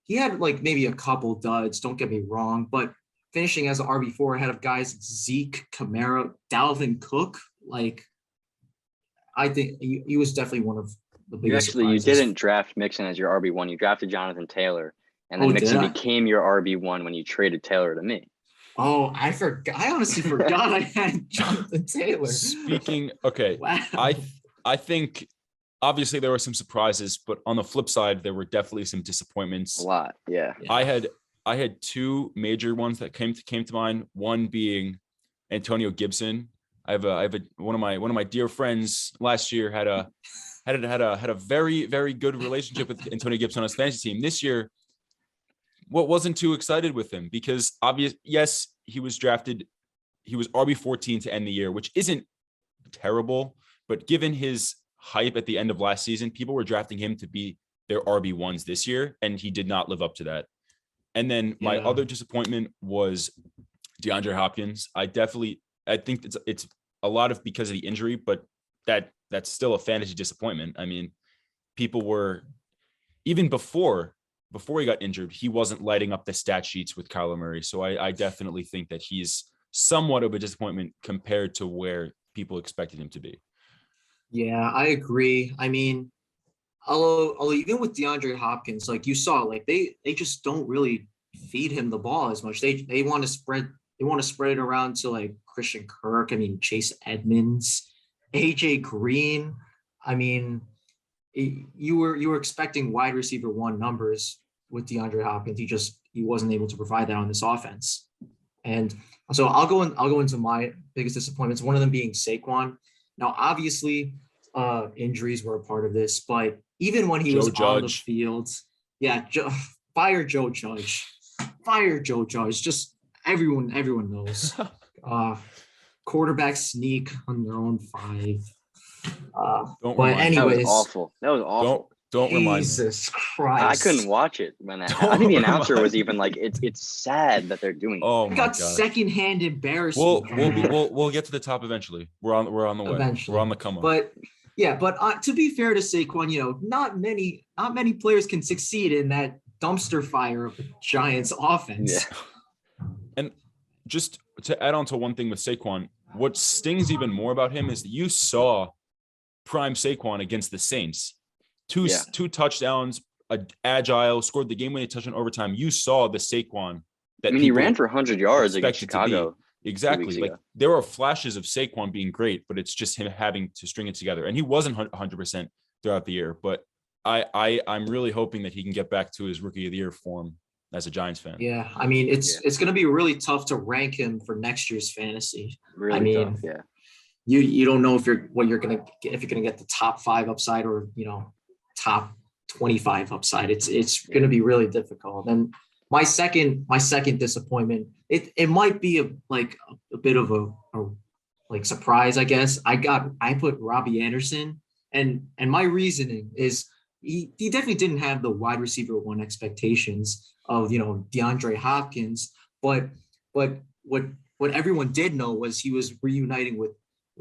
He had like maybe a couple duds, don't get me wrong, but finishing as an RB4 ahead of guys like Zeke, Kamara, Dalvin Cook, like I think he was definitely one of the biggest surprises. You didn't draft Mixon as your RB1. You drafted Jonathan Taylor, and then Mixon became your RB1 when you traded Taylor to me. Oh, I forgot. I honestly forgot I had Jonathan Taylor. Okay. Wow. I think obviously there were some surprises, but on the flip side, there were definitely some disappointments. A lot, yeah. I had 2 major ones that came to mind. One being Antonio Gibson. I have one of my dear friends last year had a very, very good relationship with Antonio Gibson on his fantasy team. This year, wasn't too excited with him, because yes, he was drafted. He was RB14 to end the year, which isn't terrible, but given his hype at the end of last season, people were drafting him to be their RB1s this year, and he did not live up to that. And then my other disappointment was DeAndre Hopkins. I think it's a lot of because of the injury, but that's still a fantasy disappointment. People were, even before before he got injured, he wasn't lighting up the stat sheets with Kyler Murray. So I definitely think that he's somewhat of a disappointment compared to where people expected him to be. Yeah, I agree. I mean, although even with DeAndre Hopkins, like you saw, like they just don't really feed him the ball as much. They want to spread it around to like Christian Kirk. I mean, Chase Edmonds, AJ Green. I mean, you were expecting wide receiver one numbers with DeAndre Hopkins. He wasn't able to provide that on this offense. And so I'll go into my biggest disappointments. One of them being Saquon. Now, obviously, injuries were a part of this, but even when he was on the field, fire Joe Judge. Fire Joe Judge. Just everyone knows. Quarterback sneak on their own 5. But anyways, that was awful. Don't remind me. Jesus Christ! I couldn't watch it when I think the announcer was even like, "It's sad that they're doing it." Oh I my got God. secondhand embarrassment. We'll get to the top eventually. We're on the way. Eventually. We're on the come up. But to be fair to Saquon, not many players can succeed in that dumpster fire of the Giants offense. Yeah. And just to add on to one thing with Saquon, what stings even more about him is that you saw prime Saquon against the Saints. Two touchdowns, agile, scored the game-winning touchdown overtime. You saw the Saquon that he ran for 100 yards against Chicago. Exactly. Like there were flashes of Saquon being great, but it's just him having to string it together. And he wasn't 100% throughout the year, but I'm really hoping that he can get back to his rookie of the year form as a Giants fan. Yeah, I mean it's going to be really tough to rank him for next year's fantasy. Really tough. Yeah. You don't know if you're going to get the top 5 upside or top 25 upside. It's going to be really difficult. And my second disappointment, it might be a bit of a surprise, I guess. I put Robbie Anderson, and my reasoning is he definitely didn't have the wide receiver one expectations of DeAndre Hopkins, but what everyone did know was he was reuniting with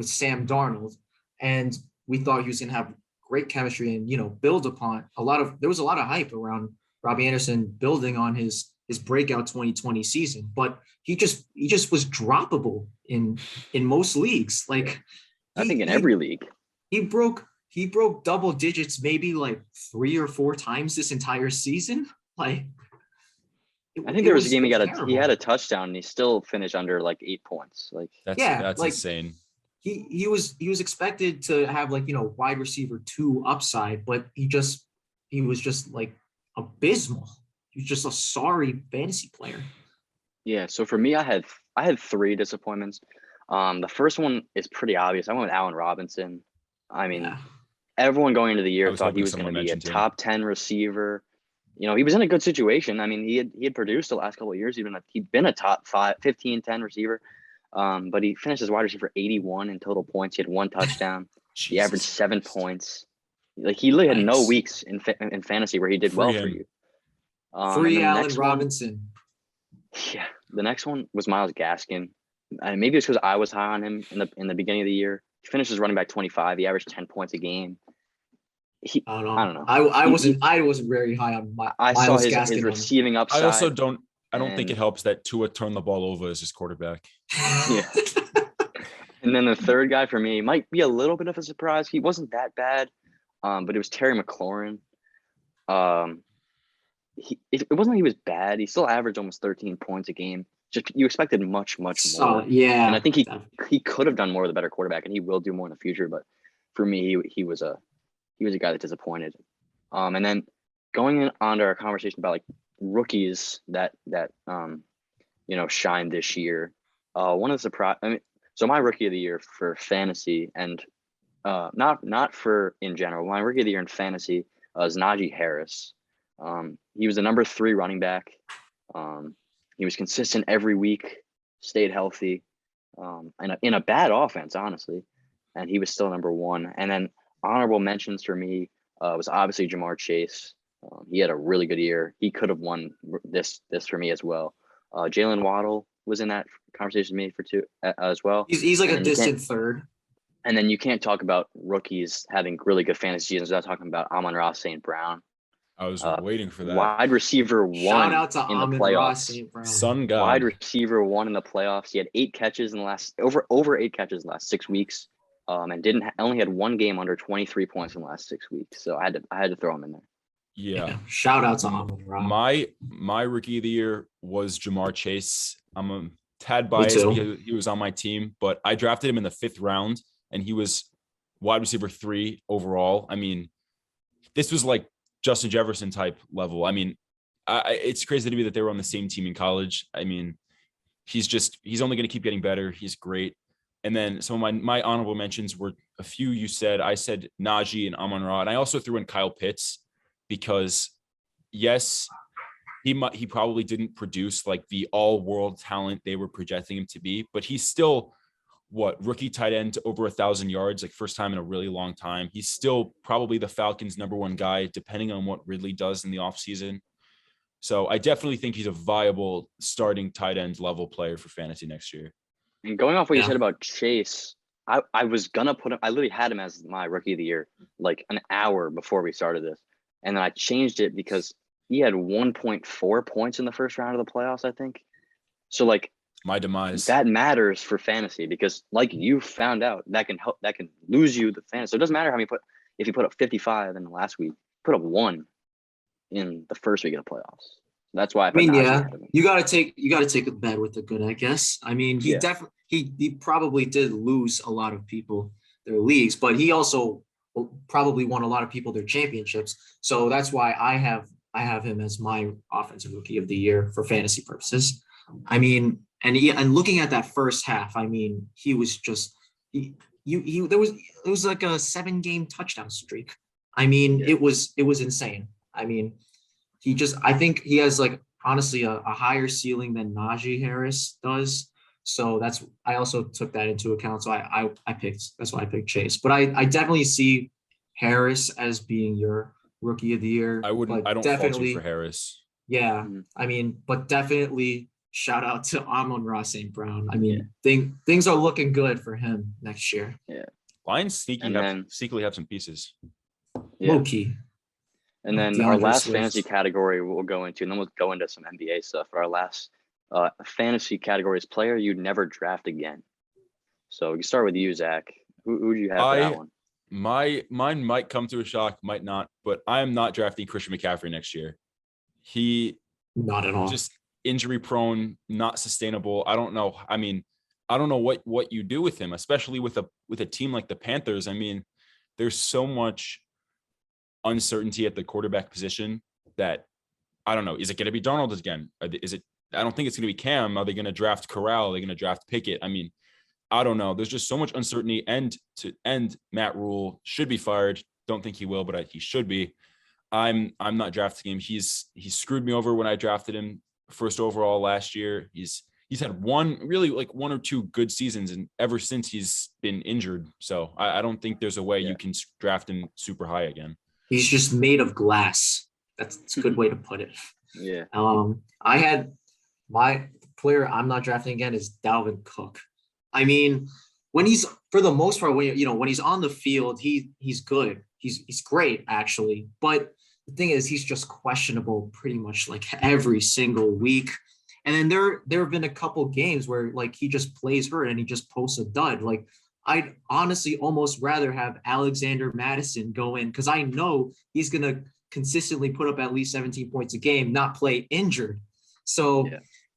Sam Darnold, and we thought he was going to have great chemistry and build upon there was a lot of hype around Robbie Anderson building on his breakout 2020 season, but he just was droppable in most leagues. Like I think in every league. He broke double digits maybe like 3 or 4 times this entire season. Like I think there was a game he had a touchdown and he still finished under like 8 points. Like that's insane. He was expected to have wide receiver 2 upside, but he was just like abysmal. He was just a sorry fantasy player. Yeah. So for me, I had 3 disappointments. The first one is pretty obvious. I went with Allen Robinson. I mean, everyone going into the year thought he was going to be a top 10 receiver. He was in a good situation. I mean, he had produced the last couple of years. He'd been a top 15, 10 receiver. But he finished as wide receiver 81 in total points. He had 1 touchdown. He averaged 7 points. Like he literally had no weeks in fantasy where he did well for you. Free Allen Robinson. Yeah, the next one was Myles Gaskin. Maybe it's because I was high on him in the beginning of the year. He finished as running back 25. He averaged 10 points a game. I don't know. I wasn't very high on Myles Gaskin. I saw his receiving upside. I don't think it helps that Tua turned the ball over as his quarterback. Yeah. And then the third guy for me might be a little bit of a surprise. He wasn't that bad, but it was Terry McLaurin. It wasn't like he was bad. He still averaged almost 13 points a game. Just you expected much more. Yeah. And I think he could have done more with a better quarterback, and he will do more in the future. But for me, he was a guy that disappointed. And then going on to our conversation about like rookies that shined this year. One of the surprise. So my rookie of the year for fantasy and not for in general. My rookie of the year in fantasy is Najee Harris. He was the number 3 running back. He was consistent every week, stayed healthy, and in a bad offense, honestly. And he was still number 1. And then honorable mentions for me was obviously Jamar Chase. He had a really good year. He could have won this for me as well. Jalen Waddle was in that conversation with me for 2 as well. He's like a distant third. And then you can't talk about rookies having really good fantasy seasons without talking about Amon-Ra St. Brown. I was waiting for that. Wide receiver Shout one out to in the Amon-Ra playoffs. St. Brown. Sun Wide God. receiver one in the playoffs. He had 8 catches in the last over 8 catches in the last 6 weeks. And only had 1 game under 23 points in the last 6 weeks. So I had to throw him in there. Yeah. Shout out to Amon-Ra. My rookie of the year was Jamar Chase. I'm a tad Me biased too. because he was on my team, but I drafted him in the 5th round and he was wide receiver 3 overall. I mean, this was like Justin Jefferson type level. I mean, it's crazy to me that they were on the same team in college. I mean, he's only going to keep getting better. He's great. And then some of my honorable mentions were a few you said. I said Najee and Amon-Ra, and I also threw in Kyle Pitts because yes, he probably didn't produce like the all-world talent they were projecting him to be, but he's still rookie tight end to over 1,000 yards, like first time in a really long time. He's still probably the Falcons' #1 guy, depending on what Ridley does in the offseason. So I definitely think he's a viable starting tight end level player for fantasy next year. And going off what you said about Chase, I was gonna put him. I literally had him as my rookie of the year like an hour before we started this, and then I changed it because he had 1.4 points in the first round of the playoffs, I think. So like my demise that matters for fantasy because like you found out that can lose you the fantasy. So it doesn't matter how many if you put up 55 in the last week, put up 1 in the first week of the playoffs. That's why I mean, Najee yeah, ahead of him. you gotta take a bad with the good, I guess. I mean, he definitely he probably did lose a lot of people their leagues, but he also probably won a lot of people their championships. So that's why I have him as my offensive rookie of the year for fantasy purposes. I mean, and looking at that first half, I mean, he was just it was like a 7-game touchdown streak. I mean, it was insane. I mean, I think he has like honestly a higher ceiling than Najee Harris does. So I also took that into account. So that's why I picked Chase. But I definitely see Harris as being your rookie of the year. I don't fault you for Harris. Yeah. I mean, but definitely shout out to Amon-Ra St. Brown. I mean, things are looking good for him next year. Yeah. Lions secretly have some pieces. Yeah. Low key. And then our last fantasy category we'll go into, and then we'll go into some NBA stuff. Our last fantasy category is player you'd never draft again. So we can start with you, Zach. Who do you have for that one? Mine might come to a shock, might not, but I am not drafting Christian McCaffrey next year. He not at all. Just injury prone, not sustainable. I don't know. I mean, I don't know what you do with him, especially with a team like the Panthers. I mean, there's so much uncertainty at the quarterback position that I don't know. Is it going to be Darnold again? Is it? I don't think it's going to be Cam. Are they going to draft Corral? Are they going to draft Pickett? I mean, I don't know. There's just so much uncertainty. And Matt Rule should be fired. Don't think he will, but he should be. I'm not drafting him. He screwed me over when I drafted him first overall last year. He's had one or two good seasons, and ever since he's been injured. So I don't think there's a way you can draft him super high again. He's just made of glass. That's a good way to put it. Yeah. I had my player I'm not drafting again is Dalvin Cook. I mean, when he's for the most part, when he's on the field, he's good. He's great actually. But the thing is, he's just questionable pretty much like every single week. And then there have been a couple games where like he just plays hurt and he just posts a dud. Like I'd honestly almost rather have Alexander Madison go in because I know he's gonna consistently put up at least 17 points a game, not play injured. So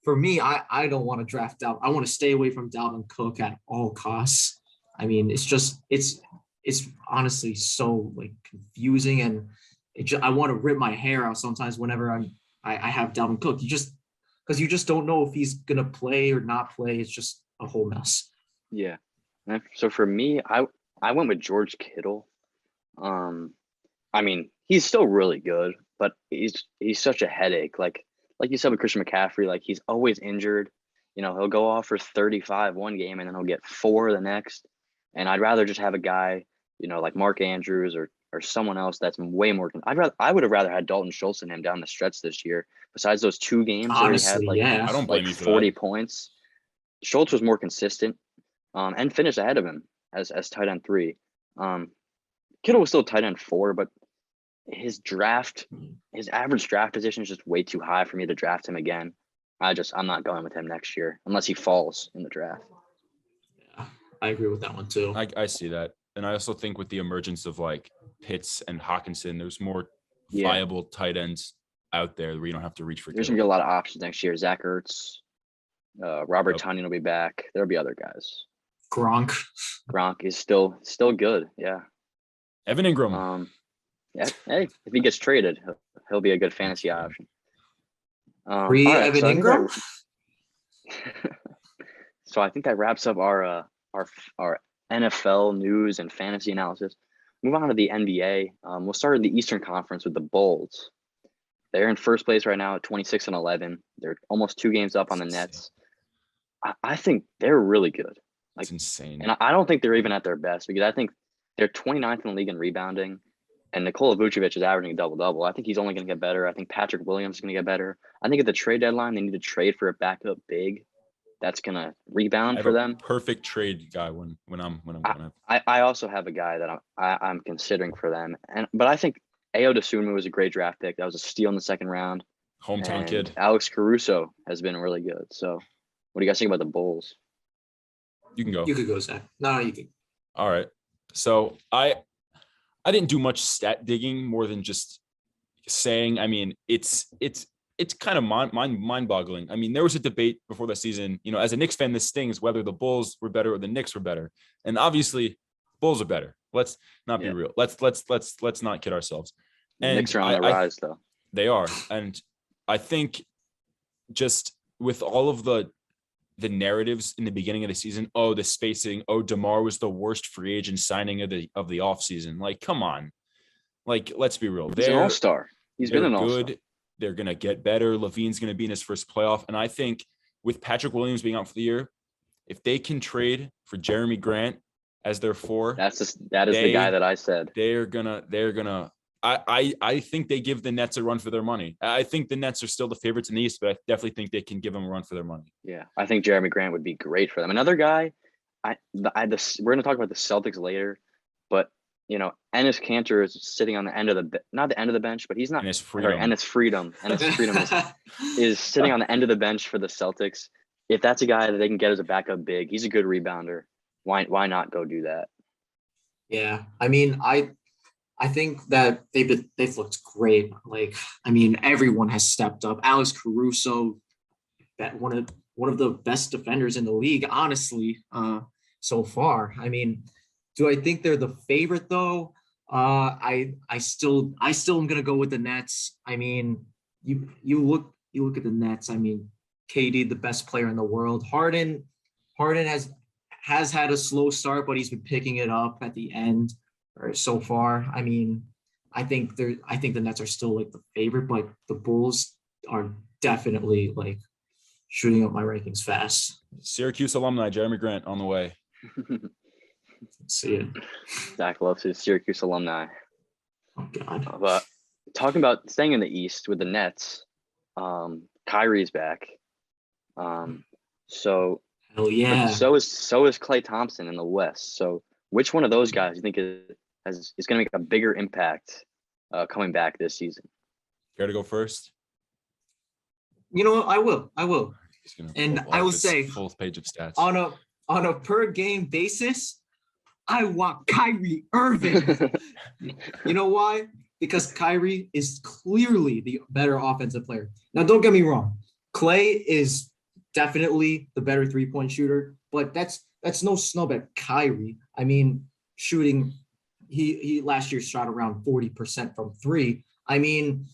for me, I don't want to draft Dalvin. I want to stay away from Dalvin Cook at all costs. I mean, it's honestly so like confusing, and I want to rip my hair out sometimes whenever I have Dalvin Cook. Because you just don't know if he's gonna play or not play. It's just a whole mess. Yeah. So for me, I went with George Kittle. I mean, he's still really good, but he's such a headache. Like you said with Christian McCaffrey, like he's always injured. He'll go off for 35 one game and then he'll get 4 the next. And I'd rather just have a guy, like Mark Andrews or someone else that's way more. I would have rather had Dalton Schultz and him down the stretch this year. Besides those 2 games honestly, where he had I don't blame you for 40 that. points, Schultz was more consistent and finished ahead of him as tight end 3. Kittle was still tight end 4, but his average draft position is just way too high for me to draft him again. I'm not going with him next year unless he falls in the draft. Yeah, I agree with that one too. I see that. And I also think with the emergence of like Pitts and Hawkinson, there's more viable tight ends out there where you don't have to reach for. There's going to be a lot of options next year. Zach Ertz, Robert Tonyan will be back. There'll be other guys. Gronk is still good. Yeah. Evan Ingram. Yeah. Hey, if he gets traded, he'll be a good fantasy option. Evan Ingram. So I think that wraps up our NFL news and fantasy analysis. Move on to the NBA. We'll start in the Eastern Conference with the Bulls. They're in first place right now at 26-11. They're almost 2 games up on the Nets. I think they're really good. That's insane. And I don't think they're even at their best because I think they're 29th in the league in rebounding. And Nikola Vucevic is averaging a double-double. I think he's only going to get better. I think Patrick Williams is going to get better. I think at the trade deadline, they need to trade for a backup big that's going to rebound for them. Perfect trade guy when I'm going to. I also have a guy that I'm considering for them. But I think Ayo Dosunmu was a great draft pick. That was a steal in the second round. Hometown kid. Alex Caruso has been really good. So what do you guys think about the Bulls? You can go. You could go, Zach. No, you can. All right. So I didn't do much stat digging more than just saying, I mean, it's kind of mind-boggling. I mean, there was a debate before the season, you know, as a Knicks fan, this stings whether the Bulls were better or the Knicks were better. And obviously Bulls are better. Let's not be real. Let's not kid ourselves. And Knicks are on the rise though. They are. And I think just with all of the narratives in the beginning of the season, the spacing, DeMar was the worst free agent signing of the offseason. Like, come on. Like, let's be real. He's an all-star. He's been an all-star. Good. They're going to get better. Levine's going to be in his first playoff. And I think with Patrick Williams being out for the year, if they can trade for Jeremy Grant as their 4, that is the guy that I said. They're gonna I think they give the Nets a run for their money. I think the Nets are still the favorites in the East, but I definitely think they can give them a run for their money. Yeah, I think Jeremy Grant would be great for them. Another guy, we're going to talk about the Celtics later, but you know, Enes Kanter is sitting on the end of not the end of the bench, but he's not. Enes Freedom. Enes Freedom is sitting on the end of the bench for the Celtics. If that's a guy that they can get as a backup big, he's a good rebounder. Why not go do that? Yeah, I mean, I think that they've looked great. Like, I mean, everyone has stepped up. Alex Caruso, one of the best defenders in the league, honestly, so far. I mean, do I think they're the favorite though? I still am gonna go with the Nets. I mean, you look at the Nets. I mean, KD, the best player in the world. Harden has had a slow start, but he's been picking it up at the end. Or so far. I mean, I think the Nets are still like the favorite, but the Bulls are definitely like shooting up my rankings fast. Syracuse alumni Jeremy Grant on the way. Let's see it. Zach loves his Syracuse alumni. Oh God. But talking about staying in the East with the Nets, Kyrie's back. So hell yeah. So is Klay Thompson in the West. So which one of those guys do you think is going to make a bigger impact coming back this season? Care to go first? You know what? I will. And I will say, full page of stats on a per game basis, I want Kyrie Irving. You know why? Because Kyrie is clearly the better offensive player. Now, don't get me wrong. Klay is definitely the better 3-point shooter, but that's no snub at Kyrie. I mean, shooting, he last year shot around 40% from 3. I mean,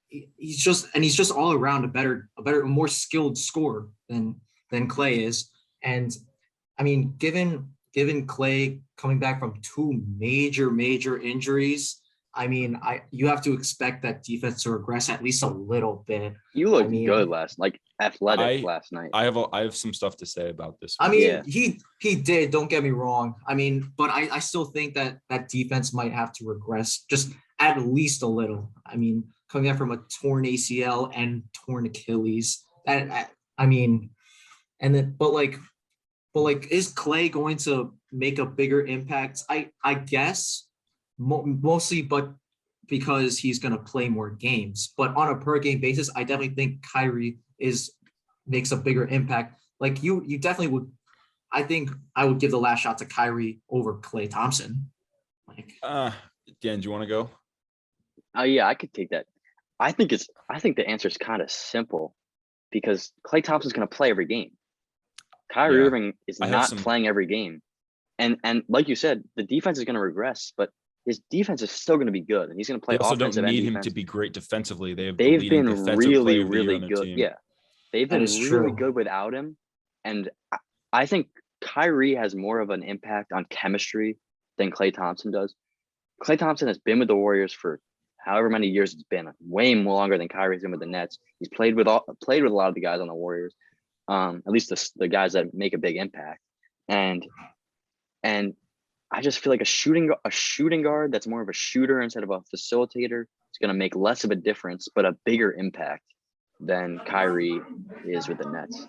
he's just all around a better, more skilled scorer than Klay is. And I mean, given Klay coming back from 2 major injuries, I mean, you have to expect that defense to regress at least a little bit. You looked good last night. I have some stuff to say about this one. I mean, he did. Don't get me wrong. I mean, but I still think that defense might have to regress just at least a little. I mean, coming out from a torn ACL and torn Achilles. I mean, and then but is Klay going to make a bigger impact? I guess. Mostly, but because he's going to play more games. But on a per game basis, I definitely think Kyrie makes a bigger impact. Like you definitely would. I think I would give the last shot to Kyrie over Klay Thompson. Like, Dan, do you want to go? Oh yeah, I could take that. I think the answer is kind of simple because Klay Thompson's going to play every game. Kyrie Irving is not playing every game. And like you said, the defense is going to regress, but his defense is still going to be good, and he's going to play. They also offensive don't need and him to be great defensively. They've been really, really good. Yeah, they've been really true. good without him, and I think Kyrie has more of an impact on chemistry than Klay Thompson does. Klay Thompson has been with the Warriors for however many years it's been, way more longer than Kyrie's been with the Nets. He's played with a lot of the guys on the Warriors, at least the guys that make a big impact, and I just feel like a shooting guard that's more of a shooter instead of a facilitator is going to make less of a difference, but a bigger impact than Kyrie is with the Nets.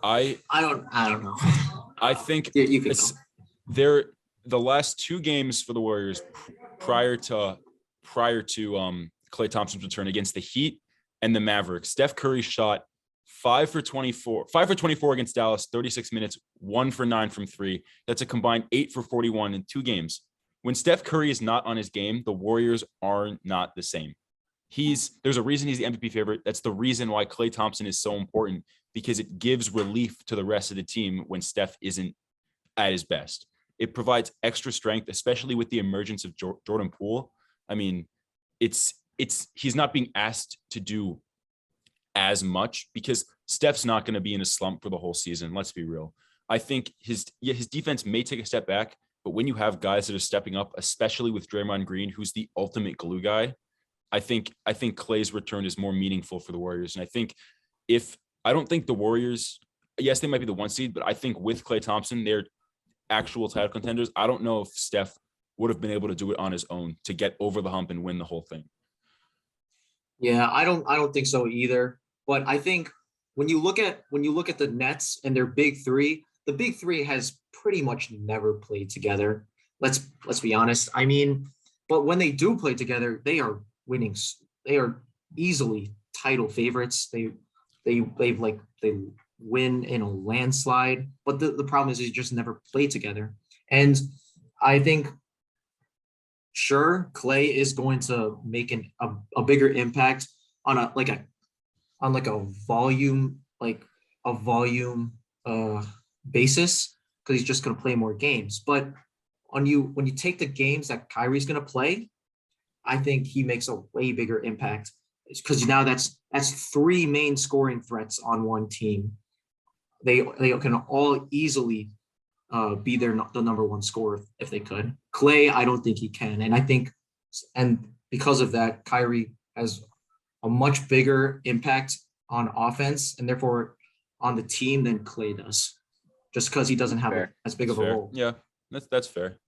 I don't know. I think You can the last two games for the Warriors prior to Klay Thompson's return against the Heat and the Mavericks, Steph Curry shot 5 for 24 against Dallas, 36 minutes, 1 for 9 from 3. That's a combined 8 for 41 in 2 games. When Steph Curry is not on his game, the Warriors are not the same. There's a reason he's the MVP favorite. That's the reason why Klay Thompson is so important, because it gives relief to the rest of the team when Steph isn't at his best. It provides extra strength, especially with the emergence of Jordan Poole. I mean, he's not being asked to do as much because Steph's not going to be in a slump for the whole season. Let's be real. I think his defense may take a step back, but when you have guys that are stepping up, especially with Draymond Green, who's the ultimate glue guy, I think Klay's return is more meaningful for the Warriors. And I don't think the Warriors, yes, they might be the 1 seed, but I think with Klay Thompson, they're actual title contenders. I don't know if Steph would have been able to do it on his own to get over the hump and win the whole thing. Yeah, I don't think so either. But I think when you look at the Nets and their big three, the big three has pretty much never played together. Let's be honest. I mean, but when they do play together, they are winning. They are easily title favorites. They win in a landslide. But the problem is they just never play together. And I think sure, Klay is going to make a bigger impact on a volume basis, because he's just going to play more games. But when you take the games that Kyrie's going to play, I think he makes a way bigger impact, because now that's 3 main scoring threats on one team. They can all easily be the number 1 scorer if they could. Klay, I don't think he can, and because of that, Kyrie has a much bigger impact on offense and therefore on the team than Klay does, just because he doesn't have as big of a role. Yeah, that's fair.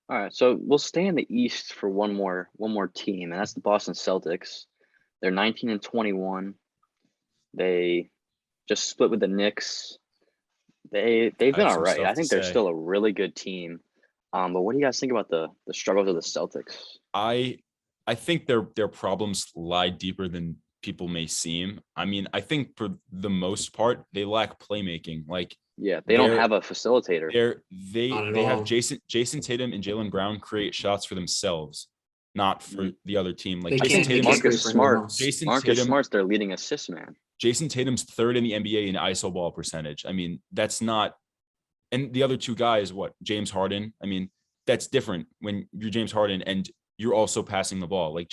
All right, so we'll stay in the East for one more team, and that's the Boston Celtics. They're 19-21. They just split with the Knicks. They've been all right. I think they're still a really good team. But what do you guys think about the struggles of the Celtics? I think their problems lie deeper than people may seem. I mean, I think for the most part, they lack playmaking. Like, yeah, they don't have a facilitator. They have Jason Tatum and Jaylen Brown create shots for themselves, not for the other team. Like Marcus Smart's their leading assist man. Jason Tatum's 3rd in the NBA in ISO ball percentage. I mean, that's not, and the other 2 guys, James Harden. I mean, that's different when you're James Harden and you're also passing the ball. Like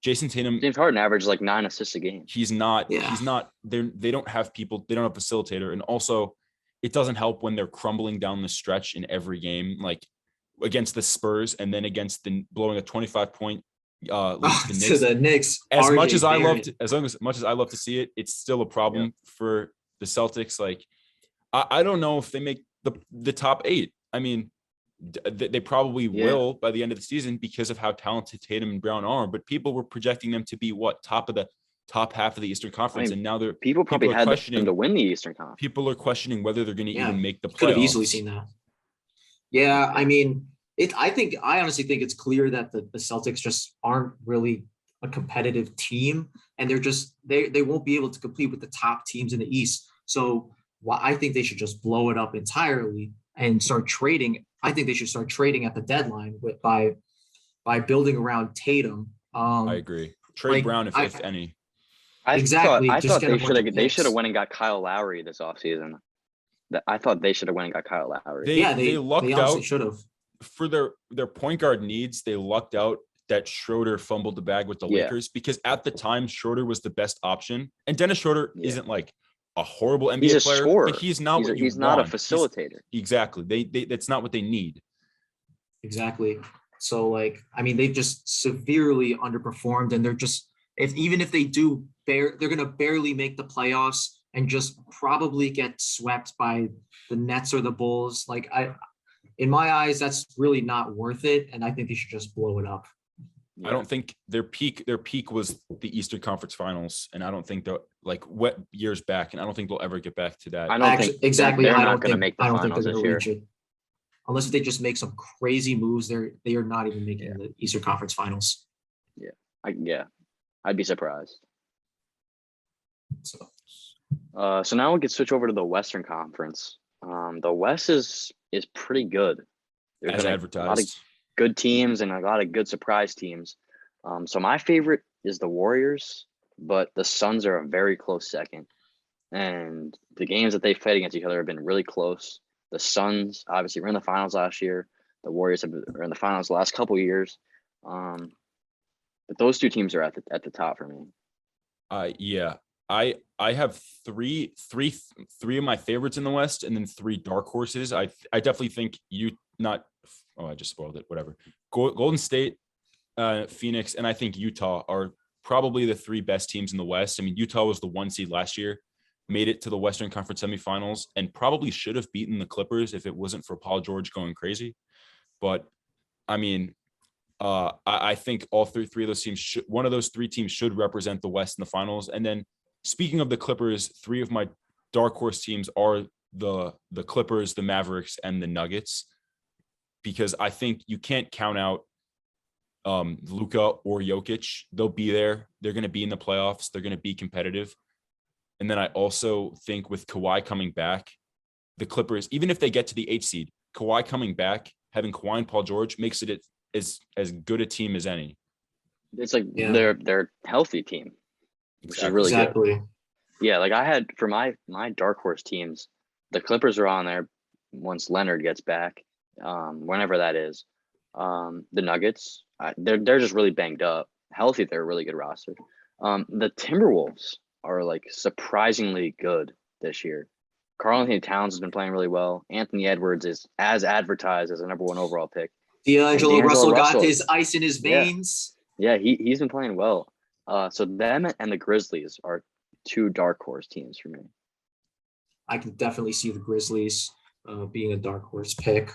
Jason Tatum, James Harden averaged like 9 assists a game. He's not. They don't have people. They don't have a facilitator, and also, it doesn't help when they're crumbling down the stretch in every game, like against the Spurs and then against blowing a 25-point lead to the Knicks. As much as I love to see it, it's still a problem for the Celtics. Like, I don't know if they make the top 8. I mean, they probably will by the end of the season because of how talented Tatum and Brown are. But people were projecting them to be top half of the Eastern Conference, and now people probably had them to win the Eastern Conference. People are questioning whether they're going to even make the playoffs. Could have easily seen that. Yeah, I mean, I honestly think it's clear that the Celtics just aren't really a competitive team, and they won't be able to compete with the top teams in the East. So I think they should just blow it up entirely and start trading. I think they should start trading at the deadline by building around Tatum. I agree. Trade Brown if any. Exactly. I Just thought get a bunch of they should have picks. went and got Kyle Lowry this offseason. I thought they should have went and got Kyle Lowry. They lucked honestly out should have. for their point guard needs. They lucked out that Schroeder fumbled the bag with the Lakers because at the time Schroeder was the best option, and Dennis Schroeder isn't like a horrible NBA He's a player, scorer. but he's not he's not a facilitator. Exactly. They that's not what they need. Exactly. So they've just severely underperformed, and they're just even if they do they're gonna barely make the playoffs and just probably get swept by the Nets or the Bulls. In my eyes, that's really not worth it, and I think they should just blow it up. I don't think their peak was the Eastern Conference Finals, and I don't think they're wet years back, and I don't think they'll ever get back to that. I don't think exactly. They're I not don't going to think make the I don't finals think they're this going to year. reach it. Unless they just make some crazy moves, they are not even making the Eastern Conference Finals. I'd be surprised. So So now we can switch over to the Western Conference. The West is pretty good. There's As been advertised. a lot of good teams and a lot of good surprise teams. So my favorite is the Warriors, but the Suns are a very close second. And the games that they've played against each other have been really close. The Suns obviously were in the finals last year. The Warriors are in the finals the last couple of years. But those two teams are at the top for me. I have three of my favorites in the West, and then three dark horses. I definitely think I just spoiled it. Whatever. Golden State, Phoenix, and I think Utah are probably the three best teams in the West. I mean, Utah was the 1 seed last year, made it to the Western Conference semifinals, and probably should have beaten the Clippers if it wasn't for Paul George going crazy. But I mean, I think all three of those teams one of those three teams should represent the West in the finals. And then speaking of the Clippers, three of my dark horse teams are the Clippers, the Mavericks, and the Nuggets, because I think you can't count out Luka or Jokic. They'll be there. They're going to be in the playoffs. They're going to be competitive. And then I also think with Kawhi coming back, the Clippers, even if they get to the 8th seed, Kawhi coming back, having Kawhi and Paul George makes it as good a team as any. It's they're healthy team, which is really good. Yeah, I had for my dark horse teams, the Clippers are on there once Leonard gets back, whenever that is. The Nuggets, they're just really banged up. Healthy, they're a really good roster. The Timberwolves are surprisingly good this year. Karl-Anthony Towns has been playing really well. Anthony Edwards is as advertised as a number 1 overall pick. D'Angelo Russell got his ice in his veins. Yeah, he's been playing well. So them and the Grizzlies are 2 dark horse teams for me. I can definitely see the Grizzlies being a dark horse pick.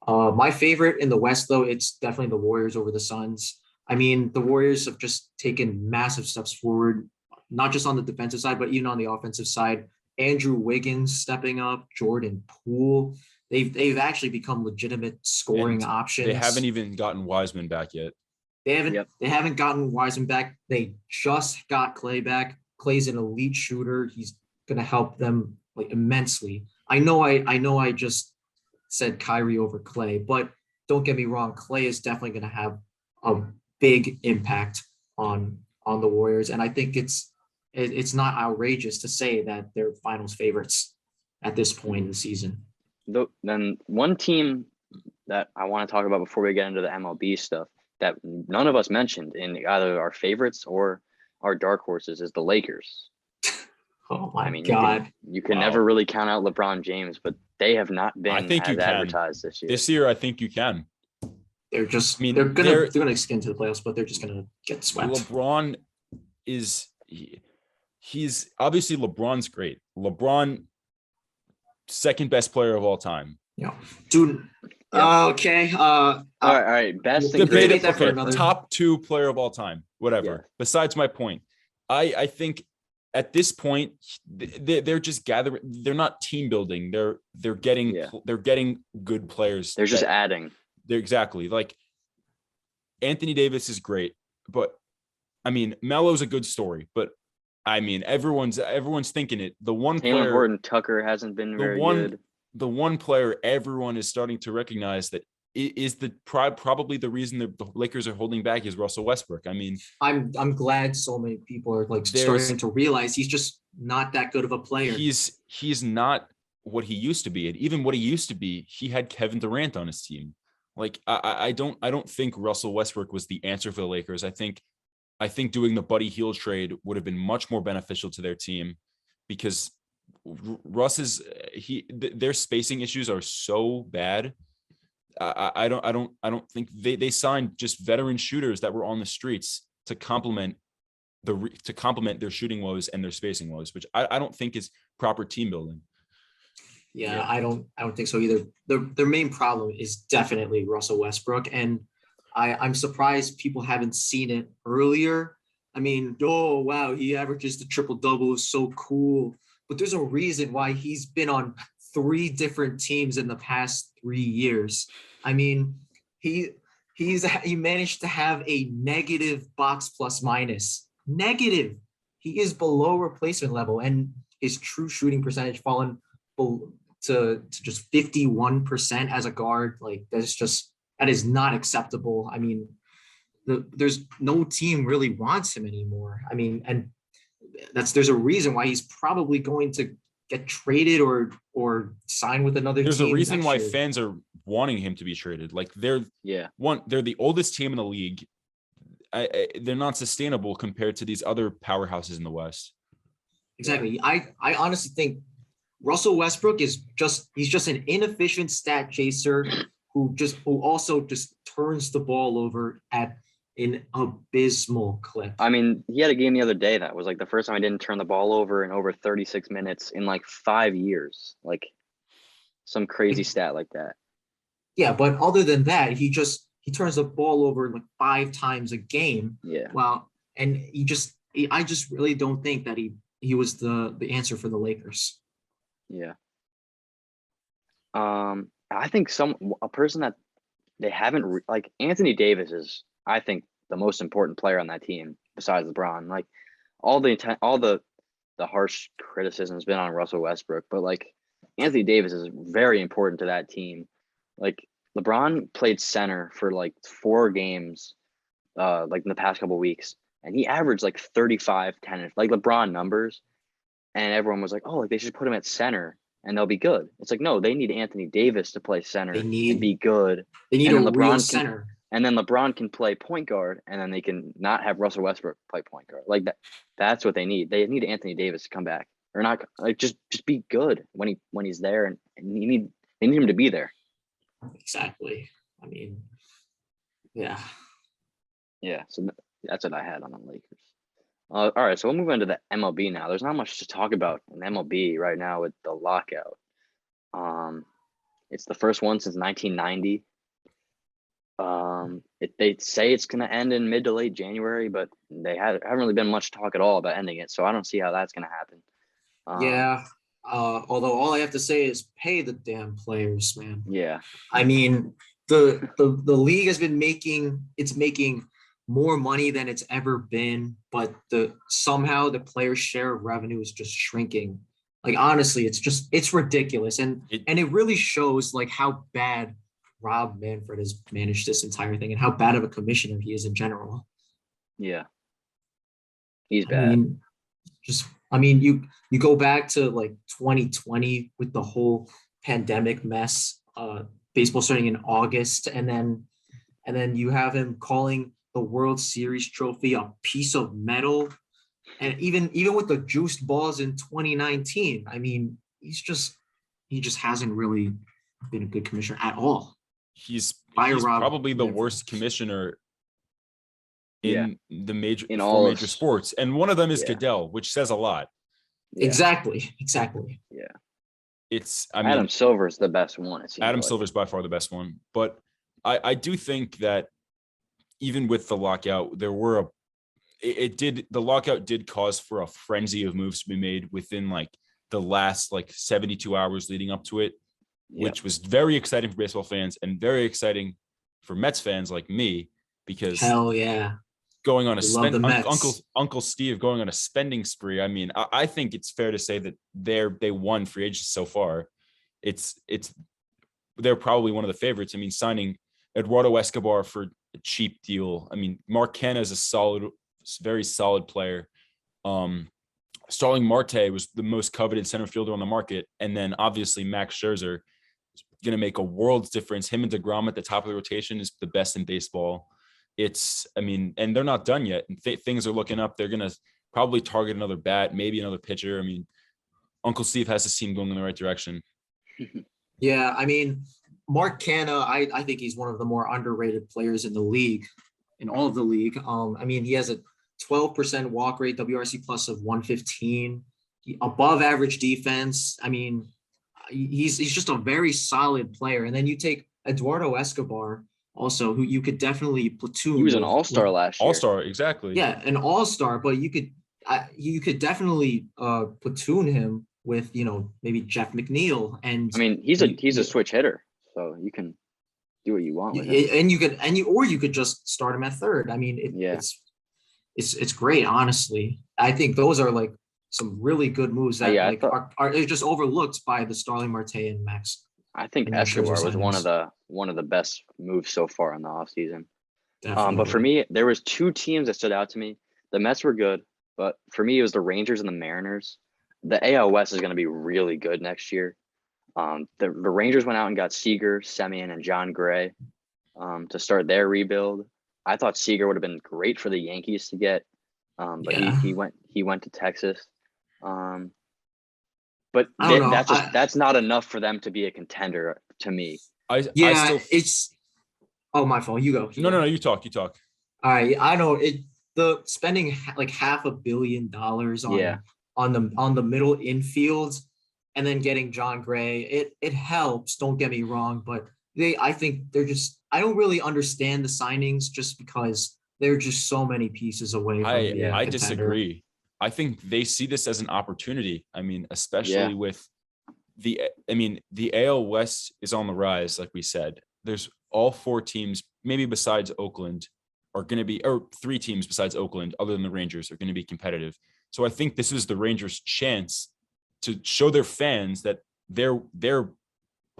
My favorite in the West, though, it's definitely the Warriors over the Suns. I mean, the Warriors have just taken massive steps forward, not just on the defensive side, but even on the offensive side. Andrew Wiggins stepping up, Jordan Poole. They've actually become legitimate scoring options. They haven't even gotten Wiseman back yet. They haven't gotten Wiseman back. They just got Klay back. Klay's an elite shooter. He's going to help them immensely. I know I just said Kyrie over Klay, but don't get me wrong. Klay is definitely going to have a big impact on the Warriors, and I think it's not outrageous to say that they're finals favorites at this point in the season. Then one team that I want to talk about before we get into the MLB stuff that none of us mentioned in either our favorites or our dark horses is the Lakers. Oh my God. You can never really count out LeBron James, but they have not been as advertised this year. This year, I think you can. They're just, they're going to extend to the playoffs, but they're just going to get swept. LeBron is, he's obviously LeBron's great. LeBron, second best player of all time. Yeah. Dude. Okay. All right. Best and greatest. Top 2 player of all time, whatever. Yeah. Besides my point, I think at this point they're just gathering. They're not team building. They're getting good players. They're just adding. They're exactly like Anthony Davis is great, but I mean, Melo's a good story, but I mean, everyone's thinking it. The one Taylor player, Horton Tucker hasn't been very good. The one player everyone is starting to recognize that is probably the reason the Lakers are holding back is Russell Westbrook. I mean, I'm glad so many people are like starting to realize he's just not that good of a player. He's not what he used to be, and even what he used to be, he had Kevin Durant on his team. Like I don't think Russell Westbrook was the answer for the Lakers. I think doing the Buddy Hield trade would have been much more beneficial to their team because their spacing issues are so bad. I don't think they signed just veteran shooters that were on the streets to complement their shooting woes and their spacing woes, which I don't think is proper team building. Yeah, I don't think so either. Their main problem is definitely Russell Westbrook, and I'm surprised people haven't seen it earlier. I mean, oh wow, he averages the triple-double, is so cool. But there's a reason why he's been on 3 different teams in the past 3 years. I mean, he managed to have a negative box plus minus. Negative. He is below replacement level, and his true shooting percentage fallen to just 51% as a guard. Like that is not acceptable. I mean, there's no team really wants him anymore. I mean, and there's a reason why he's probably going to get traded or sign with another team. There's a reason why fans are wanting him to be traded. Like they're the oldest team in the league. They're not sustainable compared to these other powerhouses in the West. Exactly. I honestly think Russell Westbrook he's just an inefficient stat chaser who also just turns the ball over at an abysmal clip. I mean, he had a game the other day that was like the first time I didn't turn the ball over in over 36 minutes in like 5 years. Like some crazy stat like that. Yeah, but other than that, he turns the ball over like 5 times a game. Yeah. Well, and I just really don't think that he was the answer for the Lakers. Yeah. I think a person that they haven't like Anthony Davis is, I think, the most important player on that team besides LeBron. Like all the harsh criticism has been on Russell Westbrook, but like Anthony Davis is very important to that team. Like LeBron played center for like 4 games, like in the past couple of weeks, and he averaged like 35, 10, like LeBron numbers. And everyone was like, oh, like they should put him at center and they'll be good. It's like, no, they need Anthony Davis to play center and be good. They need a real center. And then LeBron can play point guard, and then they can not have Russell Westbrook play point guard. Like that. That's what they need. They need Anthony Davis to come back, or not, like just be good when he's there, and they need him to be there. Exactly. I mean, yeah. Yeah. So that's what I had on the Lakers. All right, so we'll move on to the MLB now. There's not much to talk about in MLB right now with the lockout. It's the first one since 1990. They say it's going to end in mid to late January, but they haven't really been much talk at all about ending it. So I don't see how that's going to happen. Although all I have to say is pay the damn players, man. Yeah. I mean, the league has been making more money than it's ever been, but somehow the players' share of revenue is just shrinking. Like honestly, it's ridiculous, and it really shows like how bad Rob Manfred has managed this entire thing and how bad of a commissioner he is in general. Yeah, he's bad. You go back to like 2020 with the whole pandemic mess, baseball starting in August, and then you have him calling the World Series trophy a piece of metal, and even with the juiced balls in 2019, I mean, he just hasn't really been a good commissioner at all. He's probably the worst commissioner in the major sports, and one of them is Goodell, which says a lot. Yeah. Exactly. Yeah. Adam Silver's the best one. Adam Silver's by far the best one, but I do think that even with the lockout, the lockout did cause for a frenzy of moves to be made within like the last like 72 hours leading up to it, which was very exciting for baseball fans and very exciting for Mets fans like me, because Hell yeah. going on a We love the Mets. Uncle Steve going on a spending spree. I mean, I think it's fair to say that they won free agency so far. They're probably one of the favorites. I mean, signing Eduardo Escobar for a cheap deal. I mean, Mark Canha is very solid player. Starling Marte was the most coveted center fielder on the market. And then obviously Max Scherzer is going to make a world's difference. Him and DeGrom at the top of the rotation is the best in baseball. And they're not done yet. And things are looking up. They're going to probably target another bat, maybe another pitcher. I mean, Uncle Steve has his team going in the right direction. Yeah, I mean, Mark Canha, I think he's one of the more underrated players in the league, in all of the league. I mean, he has a 12% walk rate, WRC plus of 115, above average defense. I mean, he's just a very solid player. And then you take Eduardo Escobar, also, who you could definitely platoon. He was an all-star last year. All-star, exactly. Yeah, an all-star, but you could definitely platoon him with, maybe Jeff McNeil. And I mean, he's a switch hitter, so you can do what you want with him. And you could just start him at third. I mean, it's great, honestly. I think those are like some really good moves that are just overlooked by the Starling Marte and Max. I think Escobar was one of the best moves so far in the offseason. But for me, there was two teams that stood out to me. The Mets were good, but for me, it was the Rangers and the Mariners. The AL West is going to be really good next year. The Rangers went out and got Seager, Semien, and John Gray to start their rebuild. I thought Seager would have been great for the Yankees to get, but he went to Texas. But that's not enough for them to be a contender to me. It's my fault. You go. No, you talk. All right, I know it. The spending like $500 million on the middle infield, and then getting John Gray, it helps. Don't get me wrong, but I think they're just. I don't really understand the signings just because they're just so many pieces away. I disagree. I think they see this as an opportunity. I mean, especially with the AL West is on the rise, like we said. There's all four teams, maybe besides Oakland, are going to be, or three teams besides Oakland, other than the Rangers, are going to be competitive. So I think this is the Rangers' chance to show their fans that they're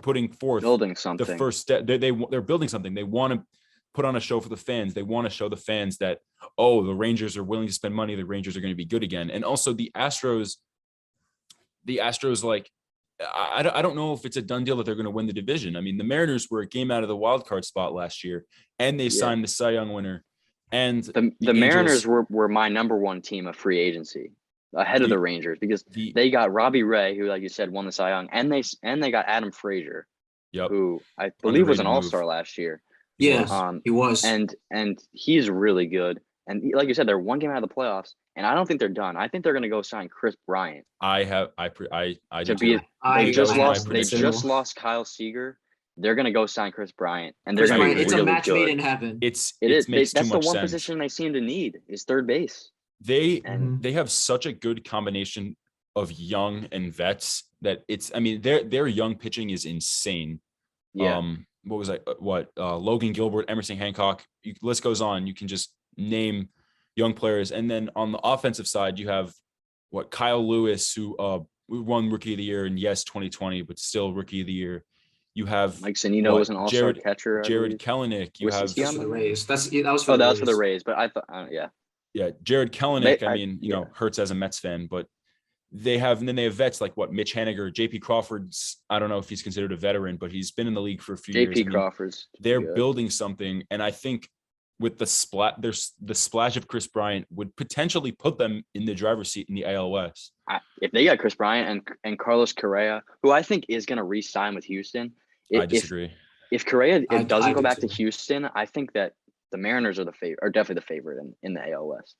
putting forth building something. The first step. They're building something. They want to put on a show for the fans. They want to show the fans that, the Rangers are willing to spend money. The Rangers are going to be good again. And also the Astros, like, I don't know if it's a done deal that they're going to win the division. I mean, the Mariners were a game out of the wild card spot last year, and they signed the Cy Young winner. And the Mariners were my number one team of free agency, ahead of the Rangers, because they got Robbie Ray, who, like you said, won the Cy Young, and they got Adam Frazier, who I believe was an all-star last year. Yes, he was. And he's really good. And like you said, they're one game out of the playoffs, and I don't think they're done. I think they're going to go sign Chris Bryant. They just lost Kyle Seager. They're going to go sign Chris Bryant, and they're going to be it's a match made in heaven. It is. That's the one position they seem to need is third base. They have such a good combination of young and vets that their young pitching is insane. Yeah. Logan Gilbert, Emerson Hancock, list goes on. You can just name young players. And then on the offensive side, you have Kyle Lewis, who won Rookie of the Year in 2020, but still Rookie of the Year. You have Mike Zunino was an all-star catcher. Jared Kelenic. You have the Rays. That was for the Rays, but I thought Yeah, Jared Kelenic, hurts as a Mets fan, but they have vets like Mitch Haniger, JP Crawford's. I don't know if he's considered a veteran, but he's been in the league for a few years. JP Crawford's. They're building something, and I think with the splash of Chris Bryant would potentially put them in the driver's seat in the AL West. If they got Chris Bryant and Carlos Correa, who I think is going to re-sign with Houston. I disagree. If Correa doesn't go back to Houston, I think that the Mariners are definitely the favorite in the AL West.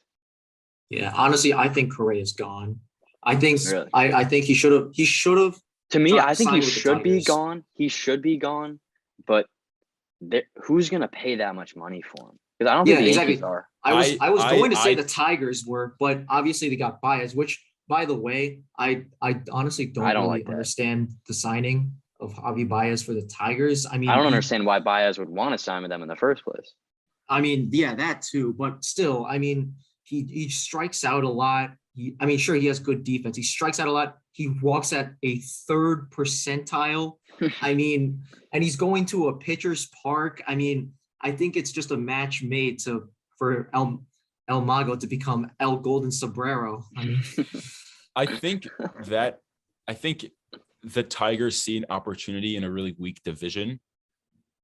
Yeah, honestly, I think Correa's gone. I think I think he should have. To me, I think he should be gone. He should be gone, but who's going to pay that much money for him? Because I don't think the Yankees are. I was going to say the Tigers were, but obviously they got Baez, which, by the way, I honestly don't really understand the signing Javi Baez for the Tigers. I mean, I don't understand why Baez would want to sign with them in the first place. I mean, yeah, that too. But still, I mean, he strikes out a lot. I mean, sure, he has good defense. He strikes out a lot. He walks at a third percentile. I mean, and he's going to a pitcher's park. I mean, I think it's just a match made for El Mago to become El Golden Sombrero. I mean, I think the Tigers see an opportunity in a really weak division,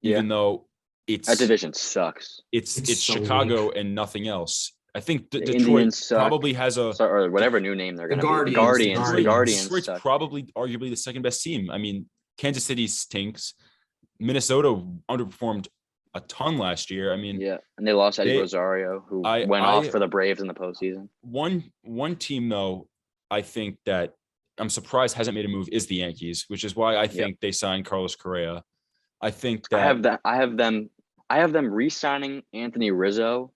even though that division sucks. It's so Chicago weak. and nothing else. I think Detroit Indians suck. probably has or whatever new name they're going to be. The Guardians. Detroit's suck. probably arguably the second best team. I mean, Kansas City stinks. Minnesota underperformed a ton last year. I mean, yeah, and they lost Eddie Rosario, who went off for the Braves in the postseason. One team though, I think that I'm surprised hasn't made a move is the Yankees, which is why I think they signed Carlos Correa. I think that I have them re-signing Anthony Rizzo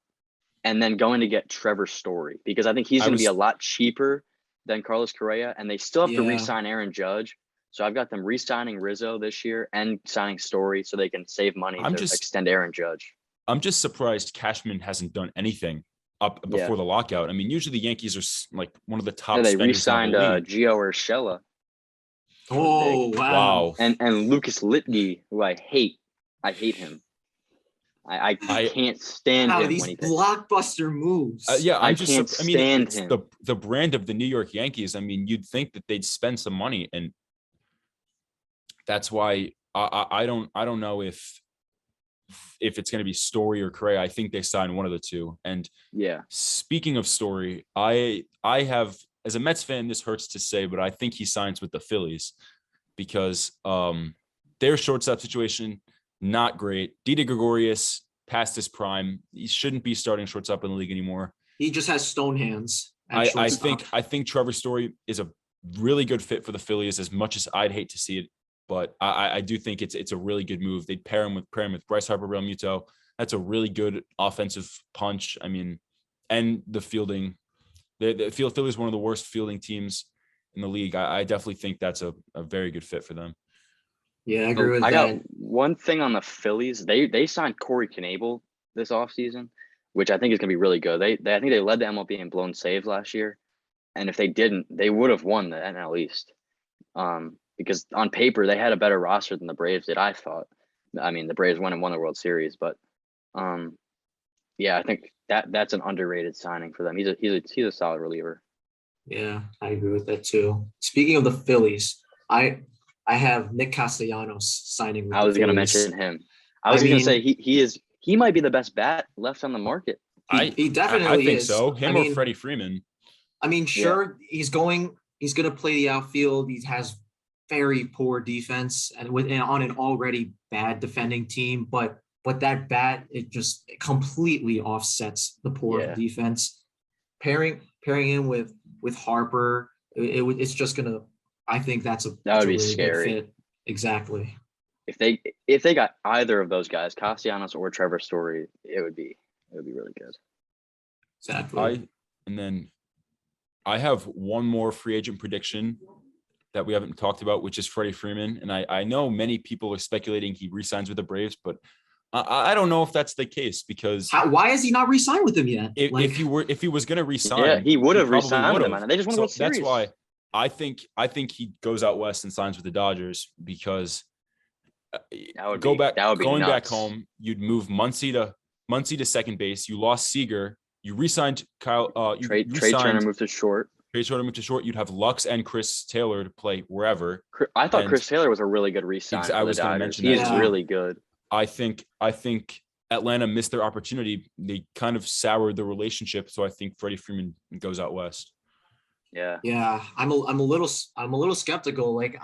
and then going to get Trevor Story because I think he's going to be a lot cheaper than Carlos Correa, and they still have to re-sign Aaron Judge. So I've got them re-signing Rizzo this year and signing Story so they can save money to extend Aaron Judge. I'm just surprised Cashman hasn't done anything up before the lockout. I mean, usually the Yankees are like one of the top. They re-signed Gio Urshela. Oh wow! And Lucas Litke, who I hate him. I can't stand him. These blockbuster moves. I can't stand him. The brand of the New York Yankees. I mean, you'd think that they'd spend some money, and that's why I don't know if it's going to be Story or Correa. I think they signed one of the two. And speaking of Story, I have, as a Mets fan, this hurts to say, but I think he signs with the Phillies because their shortstop situation, not great. Didi Gregorius past his prime. He shouldn't be starting shortstop in the league anymore. He just has stone hands. I think Trevor Story is a really good fit for the Phillies, as much as I'd hate to see it. But I do think it's a really good move. They'd pair him with Bryce Harper, Real Muto. That's a really good offensive punch. I mean, and the fielding. The Phillies is one of the worst fielding teams in the league. I definitely think that's a very good fit for them. Yeah, I agree with that. I got one thing on the Phillies. They signed Corey Knebel this offseason, which I think is going to be really good. I think they led the MLB in blown saves last year. And if they didn't, they would have won the NL East. Because on paper they had a better roster than the Braves did, I thought. I mean, the Braves won the World Series, but I think that's an underrated signing for them. He's a solid reliever. Yeah, I agree with that too. Speaking of the Phillies, I have Nick Castellanos signing with I was going to mention him. I was going to say he might be the best bat left on the market. He definitely I think is. so. Him or Freddie Freeman. I mean, sure, he's going to play the outfield. He has very poor defense and on an already bad defending team, but that bat, it just completely offsets the poor defense. Pairing him with Harper, it's just gonna. I think that would be really scary. Good fit. Exactly. If they got either of those guys, Castellanos or Trevor Story, it would be really good. Exactly. I have one more free agent prediction that we haven't talked about, which is Freddie Freeman. And I know many people are speculating he re-signs with the Braves, but I don't know if that's the case because why has he not re-signed with them yet? If he was going to re-sign, he would have re-signed with them. They just won the World Series. That's why I think he goes out west and signs with the Dodgers because going back home, you'd move Muncy to second base. You lost Seager. You re-signed Kyle. Trey Turner moved to short. You'd have Lux and Chris Taylor to play wherever. I thought Chris Taylor was a really good re-sign. I was going to mention that. He's really good. I think Atlanta missed their opportunity. They kind of soured the relationship. So I think Freddie Freeman goes out west. Yeah. Yeah. I'm a little skeptical. Like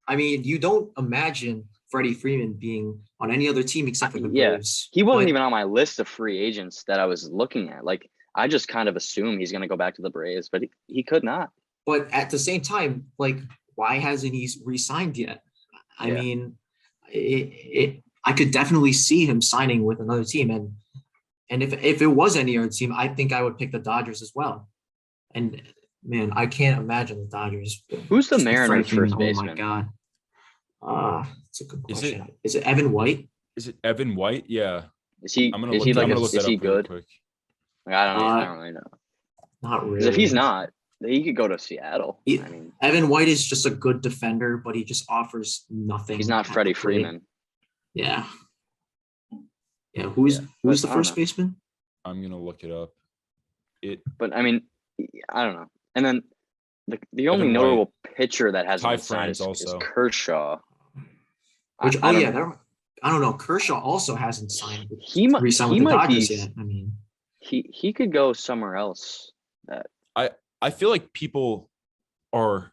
I mean, you don't imagine Freddie Freeman being on any other team except for the Braves. He wasn't even on my list of free agents that I was looking at. Like, I just kind of assume he's going to go back to the Braves, but he could not. But at the same time, like, why hasn't he re-signed yet? I mean, I could definitely see him signing with another team. And if it was any other team, I think I would pick the Dodgers as well. And, man, I can't imagine the Dodgers. Who's the Mariners' first baseman? Oh, my God. It's a good Is it- question. Is it Evan White? Is it Evan White? Yeah. Is he? I'm gonna Is look, he I'm like? gonna look Is that he up really good? quick. Like, I don't really know. Not Because if really. he's not, he could go to Seattle. He- I mean, Evan White is just a good defender, but he just offers nothing. he's not at the Freddie plate. Freeman. Yeah. Yeah. Who's but the I don't first know. baseman? I'm gonna look it up. But I mean, I don't know. And then the only Evan White. notable pitcher that hasn't Ty been signed France is also. Kershaw. Which I don't- I don't know. Kershaw also hasn't signed. He might. Re-signed He with the might Dodgers be. yet. I mean, He could go somewhere else. I feel like people are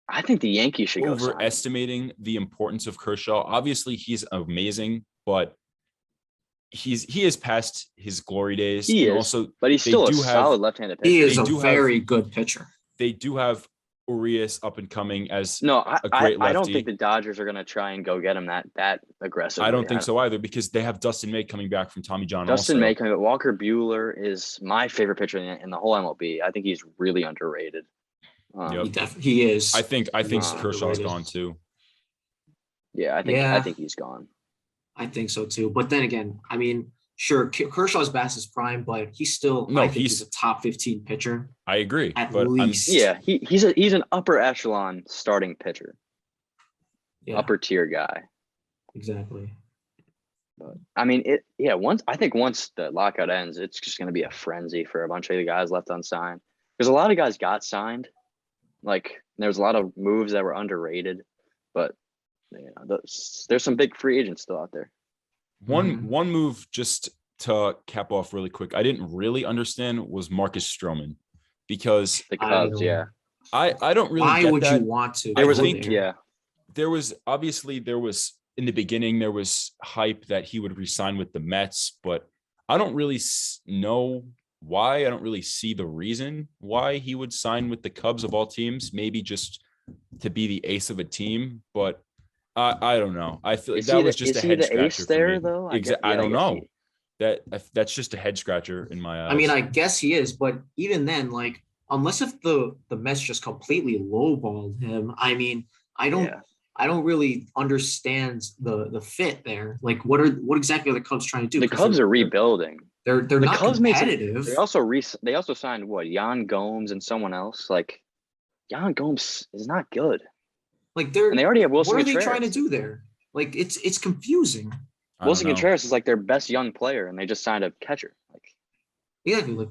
I think the Yankees should go sign him. overestimating the importance of Kershaw. Obviously, he's amazing, but he is past his glory days. He And is, also, but he's they still a do have- solid left-handed pitcher. he is They a do have- very good pitcher. they do have Urias up and coming as No, a great I don't lefty. think the Dodgers are going to try and go get him that aggressively. I don't think so either, because they have Dustin May coming back from Tommy John. Dustin also. May coming, but Walker Buehler is my favorite pitcher in the whole MLB. I think he's really underrated. Yep. He is. I think He's Kershaw's underrated. gone too. Yeah, I Yeah. think he's gone. I think so too. But then again, I mean, sure, Kershaw's past his prime, but he's still. No, I think he's he's- a top 15 pitcher I agree, at but least. Yeah, he's an upper echelon starting pitcher, Yeah, upper tier guy. exactly. But I mean, once the lockout ends, it's just going to be a frenzy for a bunch of the guys left unsigned. Because a lot of guys got signed. Like there's a lot of moves that were underrated, but there's some big free agents still out there. One move just to cap off really quick, I didn't really understand was Marcus Stroman, because The Cubs, yeah. I don't really Why get would that. you want to? There was go think- there? yeah. There was in the beginning there was hype that he would resign with the Mets, but I don't really know why. I don't really see the reason why he would sign with the Cubs of all teams. Maybe just to be the ace of a team, but I don't know. I feel like Is that he was the- just a is he head the scratcher ace for there, me. though? I don't guess know. That's just a head scratcher in my eyes. I mean, I guess he is, but even then, like, unless if the Mets just completely lowballed him, I mean, I don't really understand the fit there. Like, what exactly are the Cubs trying to do? The 'Cause Cubs are rebuilding. They're The not Cubs made some- competitive. They also signed what, Yan Gomes and someone else. Like Yan Gomes is not good, Like and they already have Wilson what are they Contreras. trying to do there? Like, it's confusing. I don't Wilson know. Contreras is like their best young player, and they just signed a catcher. Like Exactly. Like,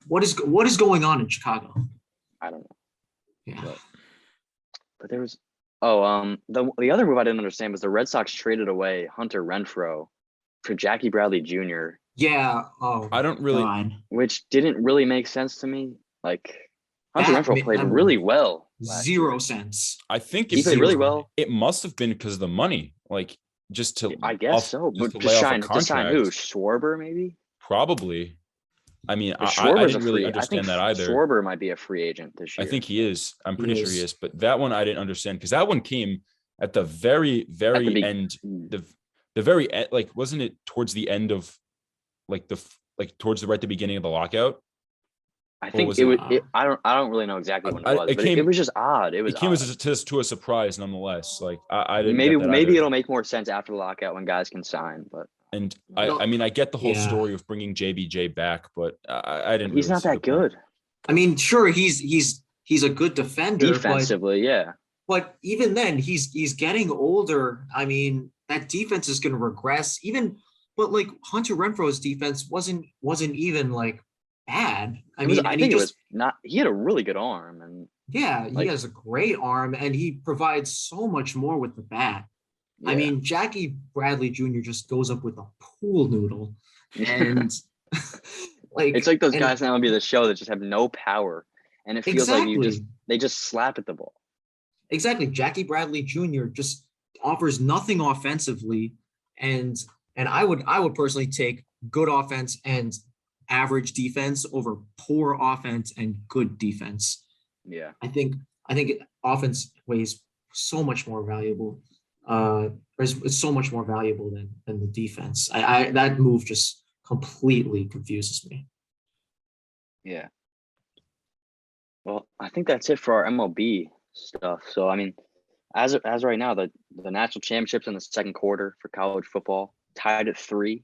what is going on in Chicago? I don't know. Yeah. But there was the other move I didn't understand was the Red Sox traded away Hunter Renfroe for Jackie Bradley Jr., Yeah. Oh, I don't really. God. which didn't really make sense to me. Like Hunter That Renfroe played that really well. last year. 0 cents. I think He played really Zero. well. It must have been because of the money, like just to. I guess so. But to lay off a to sign who? contract. Schwarber maybe? Probably. I mean, I Schwarber's didn't really I understand think that either. Schwarber might be a free agent this I year. think he is. I'm pretty sure he is. is. But that one I didn't understand, because that one came at the very, very be- end. The very end, like, wasn't it towards the end of towards the beginning of the lockout? I think was it it? was. I don't really know exactly when it was, but it was just odd. It was. It came odd. as just to a surprise, nonetheless. Like I didn't. maybe get that maybe either. it'll make more sense after the lockout when guys can sign. But And No. I mean, I get the whole Yeah. story of bringing JBJ back, but I didn't. he's really not see that the point. good I mean, sure, he's a good defender, defensively. Yeah, but even then, he's getting older. I mean, that defense is going to regress. But like Hunter Renfroe's defense wasn't even like bad. I mean, I and think he it just was not. He had a really good arm, and yeah, he like- has a great arm, and he provides so much more with the bat. I yeah. mean, Jackie Bradley Jr. just goes up with a pool noodle, and like it's like those and- guys now be the show that just have no power, and it feels like Exactly. they just slap at the ball. Exactly. Jackie Bradley Jr. just offers nothing offensively, and I would personally take good offense and average defense over poor offense and good defense. Yeah, I think offense weighs so much more valuable. It's so much more valuable than the defense. I that move just completely confuses me. yeah. Well, I think that's it for our MLB stuff. So I mean, as right now, the national championships in the second quarter for college football tied at 3.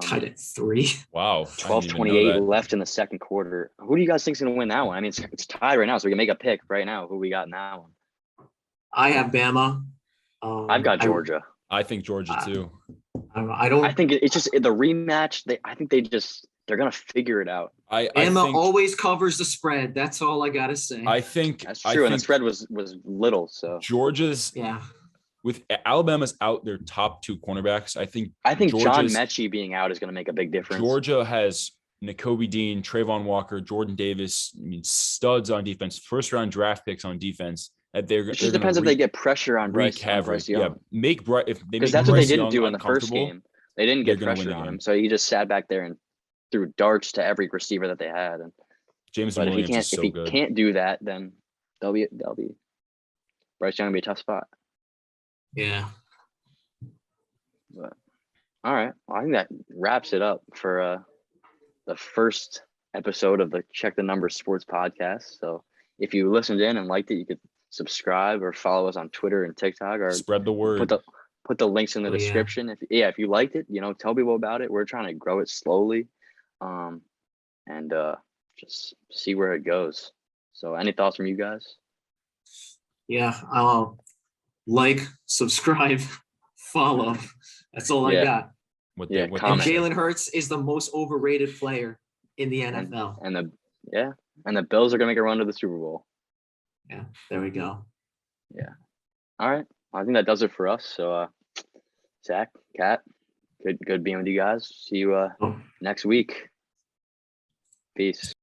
Tied at 3. Wow. I didn't even know 12:28 that. left in the second quarter. Who do you guys think's gonna win that one? I mean, it's tied right now, so we can make a pick right now. Who we got in that one? I have Bama. I've got Georgia. I think Georgia too. I don't know. I don't. I think it's just the rematch. I think they're gonna figure it out. I Bama think, always covers the spread. That's all I gotta say. I think That's I true, and the think spread was little. So Georgia's yeah. with Alabama's out their top 2 cornerbacks. I think John Georgia's- Mechie being out is gonna make a big difference. Georgia has N'Kobe Dean, Trayvon Walker, Jordan Davis. I mean, studs on defense, first round draft picks on defense. That It just depends if they get pressure on Bryce Bryce Young. Yeah, make Bryce if they make Because that's what Bryce they didn't Young do in the first uncomfortable, game. They didn't they're get gonna win pressure the on game. him, so he just sat back there and threw darts to every receiver that they had. And James but Williams is if so he good. can't do that, then they'll be Bryce Young will be a tough spot. Yeah. But all right, well, I think that wraps it up for the first episode of the Check the Numbers Sports Podcast. So if you listened in and liked it, you could subscribe or follow us on Twitter and TikTok, or Spread the word. put the links in the Oh, yeah. description. If you liked it, tell people about it. We're trying to grow it slowly, and just see where it goes. So any thoughts from you guys? Yeah. Like, subscribe, follow. That's all I Yeah. got. What Yeah, they, what And they comment. said. Jalen Hurts is the most overrated player in the NFL. And the Bills are gonna make a run to the Super Bowl. Yeah, there we go. All right, I think that does it for us. So Zach, Kat, good being with you guys. See you Oh. next week. Peace.